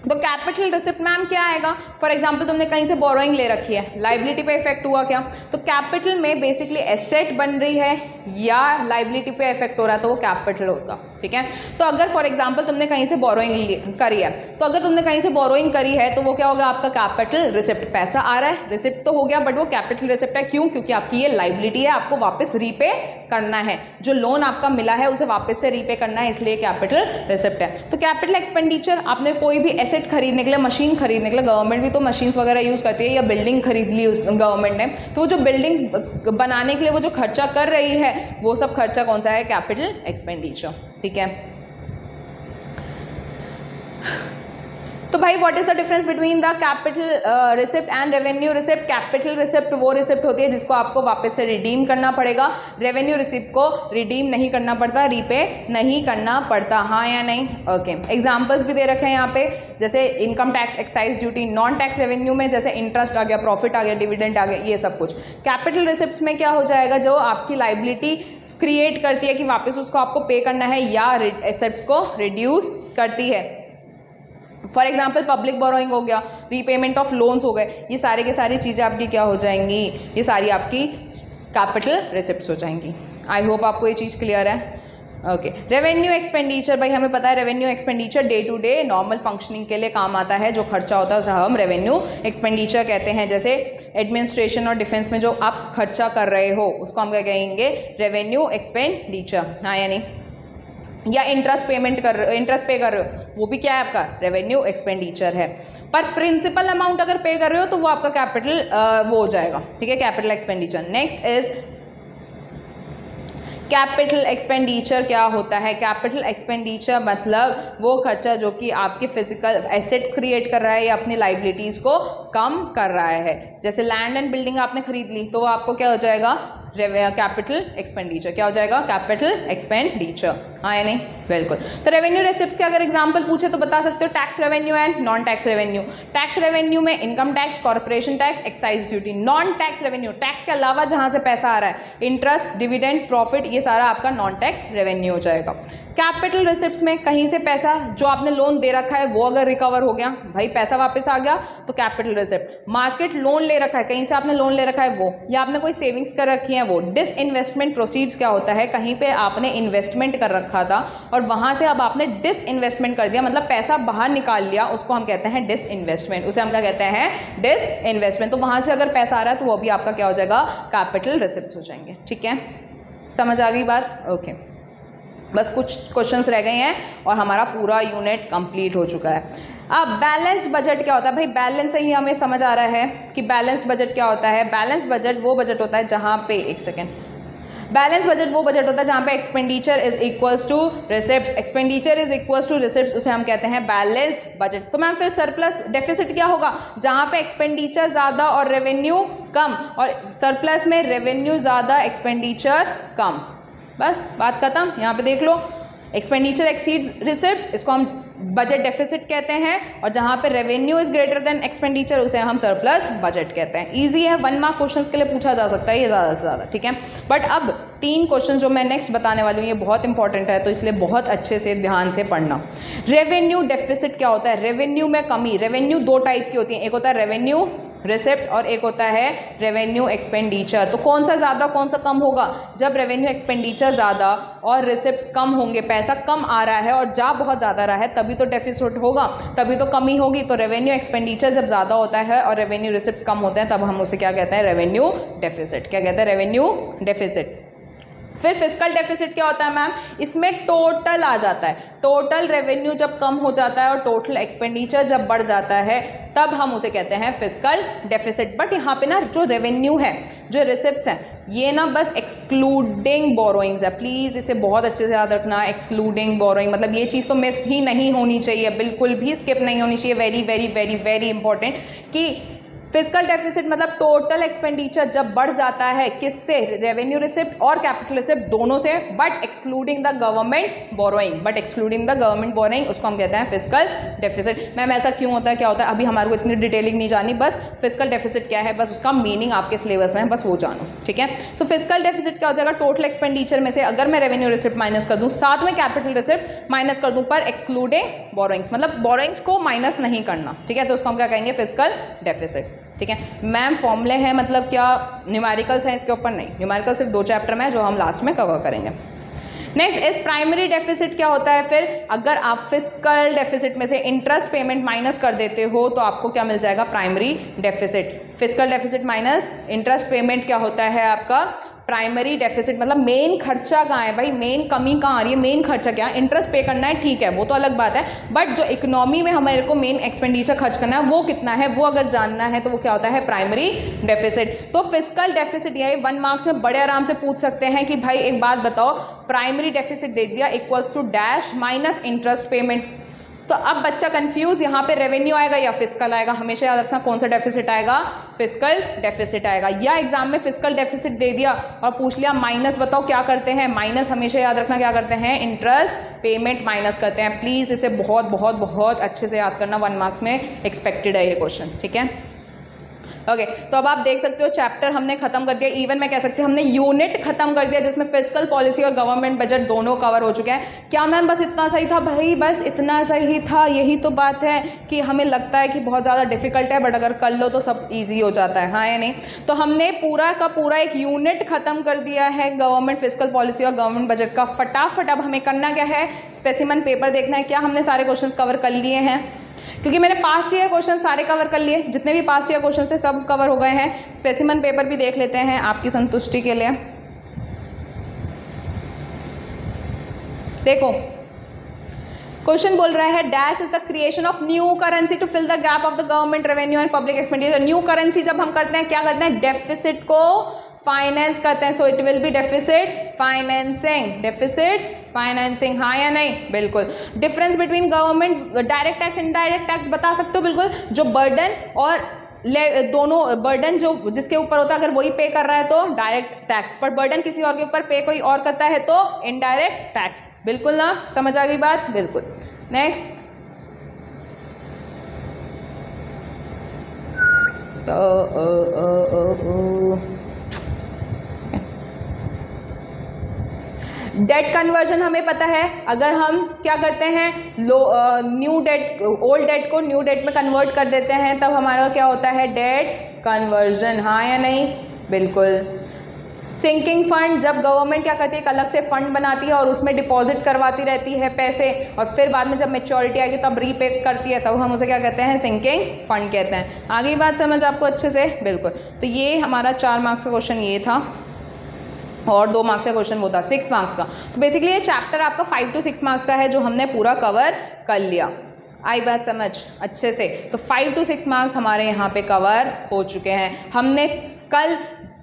तो कैपिटल रिसिप्ट मैम क्या आएगा, फॉर एग्जांपल तुमने कहीं से बोरोइंग ले रखी है, लाइबिलिटी पे इफेक्ट हुआ क्या, तो कैपिटल में बेसिकली एसेट बन रही है या लाइबिलिटी पे इफेक्ट हो रहा है तो वो कैपिटल होगा, ठीक है। तो अगर फॉर एग्जांपल तुमने कहीं से बोरोइंग करी है, तो अगर तुमने कहीं से बोरोइंग करी है तो वो क्या होगा, आपका कैपिटल रिसिप्ट। पैसा आ रहा है, रिसिप्ट तो हो गया बट वो कैपिटल रिसिप्ट है, क्यों, क्योंकि आपकी ये लाइबिलिटी है, आपको वापस रीपे करना है, जो लोन आपका मिला है उसे वापस से रीपे करना है, इसलिए कैपिटल रिसिप्ट है। तो कैपिटल एक्सपेंडिचर, आपने कोई भी एसेट खरीदने के लिए, मशीन खरीदने के लिए, गवर्नमेंट भी तो मशीन्स वगैरह यूज़ करती है, या बिल्डिंग खरीद ली उस गवर्नमेंट ने, तो वो जो बिल्डिंग्स बनाने के लिए वो जो खर्चा कर रही है वो सब खर्चा कौन सा है, कैपिटल एक्सपेंडिचर, ठीक है। तो भाई what is the difference between the capital receipt and revenue receipt. Capital receipt वो रिसिप्ट होती है जिसको आपको वापस से रिडीम करना पड़ेगा, रेवेन्यू रिसिप्ट को रिडीम नहीं करना पड़ता, रीपे नहीं करना पड़ता, हाँ या नहीं, ओके। एग्जांपल्स भी दे रखे हैं यहाँ पे, जैसे income tax, excise duty. Non tax revenue में जैसे इंटरेस्ट आ गया, प्रॉफिट आ गया, डिविडेंड आ गया, ये सब कुछ। कैपिटल रिसिप्ट्स में क्या हो जाएगा, जो आपकी लाइबिलिटी क्रिएट करती है कि वापस उसको आपको पे करना है, या एसेट्स को रिड्यूस करती है। फॉर एग्जाम्पल पब्लिक बोरोइंग हो गया, रीपेमेंट ऑफ लोन्स हो गए, ये सारे के सारी चीज़ें आपकी क्या हो जाएंगी, ये सारी आपकी कैपिटल रिसिप्ट्स हो जाएंगी। आई होप आपको ये चीज़ क्लियर है, ओके। रेवेन्यू एक्सपेंडिचर, भाई हमें पता है revenue expenditure day to day normal functioning के लिए काम आता है, जो खर्चा होता है उसे हम रेवेन्यू एक्सपेंडिचर कहते हैं। जैसे एडमिनिस्ट्रेशन और डिफेंस में जो आप खर्चा कर रहे हो उसको हम क्या कहेंगे, रेवेन्यू एक्सपेंडिचर, हाँ या नहीं। या इंटरेस्ट पेमेंट कर रहे हो, इंटरेस्ट पे कर रहे हो, वो भी क्या है आपका रेवेन्यू एक्सपेंडिचर है। पर प्रिंसिपल अमाउंट अगर पे कर रहे हो तो वो आपका कैपिटल वो हो जाएगा, ठीक है, capital expenditure. Next is capital expenditure. क्या होता है कैपिटल एक्सपेंडिचर, मतलब वो खर्चा जो कि आपके फिजिकल एसेट क्रिएट कर रहा है या अपनी लाइबिलिटीज़ को कम कर रहा है। जैसे लैंड एंड बिल्डिंग आपने खरीद ली तो वो आपको क्या हो जाएगा, कैपिटल एक्सपेंडिचर। क्या हो जाएगा, कैपिटल एक्सपेंडिचर, हाँ या नहीं, बिल्कुल। तो रेवेन्यू रिसिप्ट्स के अगर एग्जांपल पूछे तो बता सकते हो tax revenue and non tax revenue. Tax revenue में income tax, corporation tax, excise duty. Non tax revenue, tax के अलावा जहां से पैसा आ रहा है, इंटरेस्ट, डिविडेंड, प्रॉफिट, ये सारा आपका नॉन टैक्स रेवेन्यू हो जाएगा। कैपिटल रिसिप्ट्स में कहीं से पैसा जो आपने लोन दे रखा है वो अगर रिकवर हो गया, भाई पैसा वापस आ गया तो कैपिटल रिसिप्ट। मार्केट लोन ले रखा है, कहीं से आपने लोन ले रखा है वो, या आपने कोई सेविंग्स कर रखी है वो। डिसइन्वेस्टमेंट प्रोसीड्स क्या होता है, कहीं पे आपने इन्वेस्टमेंट कर रखा था और वहां से अब आपने डिसइन्वेस्टमेंट कर दिया, मतलब पैसा बाहर निकाल लिया, उसको हम कहते हैं डिसइन्वेस्टमेंट। उसे हम क्या कहते हैं, डिसइन्वेस्टमेंट। तो वहां से अगर पैसा आ रहा है तो वो भी आपका क्या हो जाएगा, कैपिटल रिसिप्ट्स हो जाएंगे, ठीक है। समझ आ गई बात, ओके। बस कुछ क्वेश्चंस रह गए हैं और हमारा पूरा यूनिट कंप्लीट हो चुका है। अब बैलेंस बजट क्या होता है भाई? बैलेंस से ही हमें समझ आ रहा है कि बैलेंस बजट क्या होता है। बैलेंस बजट वो बजट होता है जहाँ पे, एक सेकेंड, बैलेंस बजट वो बजट होता है जहाँ पे expenditure is equals to receipts, expenditure is equals to receipts, उसे हम कहते हैं बैलेंस्ड बजट। तो मैम फिर सरप्लस डेफिसिट क्या होगा? जहाँ पे एक्सपेंडिचर ज़्यादा और रेवेन्यू कम, और सरप्लस में रेवेन्यू ज़्यादा एक्सपेंडिचर कम। बस बात खत्म। यहाँ पे देख लो, एक्सपेंडिचर एक्सीड्स रिसिप्ट्स, इसको हम बजट डेफिसिट कहते हैं, और जहाँ पे revenue is greater than expenditure उसे हम सरप्लस बजट कहते हैं। इजी है, 1 मार्क क्वेश्चंस के लिए पूछा जा सकता है ये ज़्यादा से ज़्यादा, ठीक है। बट अब 3 क्वेश्चन जो मैं नेक्स्ट बताने वाली हूँ ये बहुत इंपॉर्टेंट है, तो इसलिए बहुत अच्छे से ध्यान से पढ़ना। रेवेन्यू डेफिसिट क्या होता है? रेवेन्यू में कमी। रेवेन्यू 2 टाइप की होती है, एक होता है रेवेन्यू रिसिप्ट और एक होता है रेवेन्यू एक्सपेंडिचर। तो कौन सा ज़्यादा कौन सा कम होगा? जब रेवेन्यू एक्सपेंडिचर ज़्यादा और रिसिप्ट्स कम होंगे, पैसा कम आ रहा है और जा बहुत ज़्यादा रहा है, तभी तो डेफिसिट होगा, तभी तो कमी होगी। तो रेवेन्यू एक्सपेंडिचर जब ज़्यादा होता है और रेवेन्यू रिसिप्ट्स कम होते हैं, तब हम उसे क्या कहते हैं? Revenue deficit. क्या कहते हैं? Revenue deficit. फिर फिस्कल डेफिसिट क्या होता है मैम? इसमें टोटल आ जाता है। टोटल रेवेन्यू जब कम हो जाता है और टोटल एक्सपेंडिचर जब बढ़ जाता है, तब हम उसे कहते हैं फिस्कल डेफिसिट। बट यहाँ पे ना जो रेवेन्यू है, जो रिसिप्ट्स हैं, ये ना बस एक्सक्लूडिंग बोरोइंग्स है। प्लीज़ इसे बहुत अच्छे से याद रखना। एक्सक्लूडिंग बोरोइंग मतलब ये चीज़ तो मिस ही नहीं होनी चाहिए, बिल्कुल भी स्किप नहीं होनी चाहिए। Very very very very important कि फिस्कल डेफिसिट मतलब टोटल एक्सपेंडिचर जब बढ़ जाता है, किससे? रेवेन्यू रिसिप्ट और कैपिटल रिसिप्ट दोनों से, but excluding the government borrowing. But excluding the government borrowing उसको हम कहते हैं फिस्कल डेफिसिट। मैम ऐसा क्यों होता है, क्या होता है? अभी हमारे को इतनी डिटेलिंग नहीं जानी, बस फिस्कल डेफिसिट क्या है, बस उसका मीनिंग आपके सिलेबस में है, बस वो जानो, ठीक है। सो फिस्कल डेफिसिट क्या हो जाएगा? टोटल एक्सपेंडिचर में से अगर मैं रेवेन्यू रिसिप्ट माइनस कर दूँ, साथ में कैपिटल रिसिप्ट माइनस कर दूँ, पर एक्सक्लूडिंग बोरोइंग्स, मतलब बोरोइंग्स को माइनस नहीं करना, ठीक है। तो उसको हम क्या कहेंगे? फिस्कल डेफिसिट, ठीक है। मैम फॉर्मूले हैं, मतलब क्या न्यूमेरिकल्स हैं इसके ऊपर? नहीं, न्यूमेरिकल सिर्फ 2 चैप्टर में है जो हम लास्ट में कवर करेंगे। नेक्स्ट इस प्राइमरी डेफिसिट क्या होता है? फिर अगर आप फिस्कल डेफिसिट में से इंटरेस्ट पेमेंट माइनस कर देते हो तो आपको क्या मिल जाएगा? Primary deficit. Fiscal deficit minus interest payment क्या होता है आपका? Primary deficit. मतलब मेन खर्चा कहाँ है भाई? मेन कमी कहाँ आ रही है? मेन खर्चा क्या? इंटरेस्ट पे करना है, ठीक है, वो तो अलग बात है, बट जो इकोनॉमी में हमारे को मेन एक्सपेंडिचर खर्च करना है वो कितना है, वो अगर जानना है तो वो क्या होता है? Primary deficit. तो फिस्कल डेफिसिट ये 1 मार्क्स में बड़े आराम से पूछ सकते हैं कि भाई एक बात बताओ, प्राइमरी डेफिसिट दे दिया equals to dash minus interest payment. तो अब बच्चा कंफ्यूज, यहाँ पे रेवेन्यू आएगा या फिस्कल आएगा? हमेशा याद रखना कौन सा डेफिसिट आएगा? फिस्कल डेफिसिट आएगा। या एग्जाम में फिस्कल डेफिसिट दे दिया और पूछ लिया माइनस बताओ क्या करते हैं? माइनस हमेशा याद रखना क्या करते हैं? इंटरेस्ट पेमेंट माइनस करते हैं। प्लीज़ इसे बहुत बहुत बहुत अच्छे से याद करना, 1 मार्क्स में एक्सपेक्टेड है ये क्वेश्चन, ठीक है। ओके, तो अब आप देख सकते हो चैप्टर हमने खत्म कर दिया, इवन मैं कह सकती हूँ हमने यूनिट खत्म कर दिया जिसमें फिस्कल पॉलिसी और गवर्नमेंट बजट दोनों कवर हो चुके हैं। क्या मैम बस इतना सही था? भाई बस इतना सही था, यही तो बात है कि हमें लगता है कि बहुत ज़्यादा डिफिकल्ट है, बट अगर कर लो तो सब ईजी हो जाता है, हाँ या नहीं? तो हमने पूरा का पूरा एक यूनिट खत्म कर दिया है गवर्नमेंट फिस्कल पॉलिसी और गवर्नमेंट बजट का। फटाफट अब हमें करना क्या है? स्पेसिमन पेपर देखना है। क्या हमने सारे क्वेश्चन कवर कर लिए हैं? क्योंकि मैंने पास्ट ईयर क्वेश्चन सारे कवर कर लिए, जितने भी पास्ट ईयर क्वेश्चन थे सब कवर हो गए हैं। स्पेसिमन पेपर भी देख लेते हैं आपकी संतुष्टि के लिए। देखो क्वेश्चन बोल रहा है dash is the creation of new currency to fill the gap of the government revenue and public expenditure. New currency जब हम करते हैं क्या करते हैं? डेफिसिट को फाइनेंस करते हैं। So it will be deficit financing, deficit financing, हाँ या नहीं? बिल्कुल। Difference between government direct tax indirect tax बता सकते हो? बिल्कुल। जो बर्डन और दोनों बर्डन जो जिसके ऊपर होता है अगर वही पे कर रहा है तो डायरेक्ट टैक्स, पर बर्डन किसी और के ऊपर पे कोई और करता है तो इनडायरेक्ट टैक्स। बिल्कुल ना, समझ आ गई बात? बिल्कुल। नेक्स्ट डेट कन्वर्जन हमें पता है, अगर हम क्या करते हैं न्यू डेट ओल्ड डेट को न्यू डेट में कन्वर्ट कर देते हैं तब हमारा क्या होता है? डेट कन्वर्जन, हाँ या नहीं? बिल्कुल। सिंकिंग फंड, जब गवर्नमेंट क्या करती है एक अलग से फंड बनाती है और उसमें डिपॉजिट करवाती रहती है पैसे और फिर बाद में जब मैच्योरिटी आएगी तब रीपे करती है, तब हम उसे क्या कहते हैं? सिंकिंग फंड कहते हैं। आगे बात समझ आपको अच्छे से? बिल्कुल। तो ये हमारा 4 मार्क्स का क्वेश्चन ये था। और 2 मार्क्स का क्वेश्चन वो था 6 मार्क्स का। तो बेसिकली ये चैप्टर आपका 5 to 6 मार्क्स का है जो हमने पूरा कवर कर लिया। आई बात समझ अच्छे से? तो 5 to 6 मार्क्स हमारे यहाँ पे कवर हो चुके हैं। हमने कल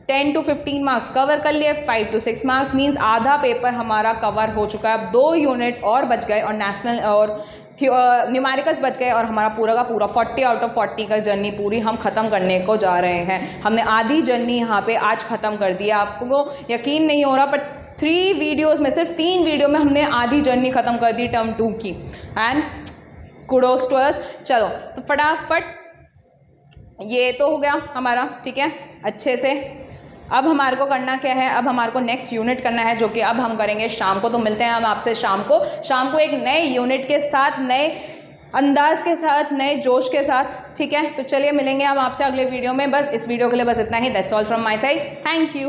10 to 15 मार्क्स कवर कर लिए। 5 to 6 मार्क्स मीन्स आधा पेपर हमारा कवर हो चुका है। अब 2 यूनिट्स और बच गए और नेशनल और न्यूमेरिकल्स बच गए और हमारा पूरा का पूरा 40 out of 40 का जर्नी पूरी हम ख़त्म करने को जा रहे हैं। हमने आधी जर्नी यहाँ पे आज ख़त्म कर दिया। आपको यकीन नहीं हो रहा, बट 3 वीडियोज़ में, सिर्फ 3 वीडियो में हमने आधी जर्नी ख़त्म कर दी टर्म 2 की। And kudos to us. चलो तो फटाफट ये तो हो गया हमारा, ठीक है अच्छे से। अब हमारे को करना क्या है, अब हमारे को नेक्स्ट यूनिट करना है जो कि अब हम करेंगे शाम को। तो मिलते हैं हम आपसे शाम को एक नए यूनिट के साथ, नए अंदाज के साथ, नए जोश के साथ, ठीक है। तो चलिए मिलेंगे हम आपसे अगले वीडियो में। बस इस वीडियो के लिए बस इतना ही। That's all from my side. Thank you.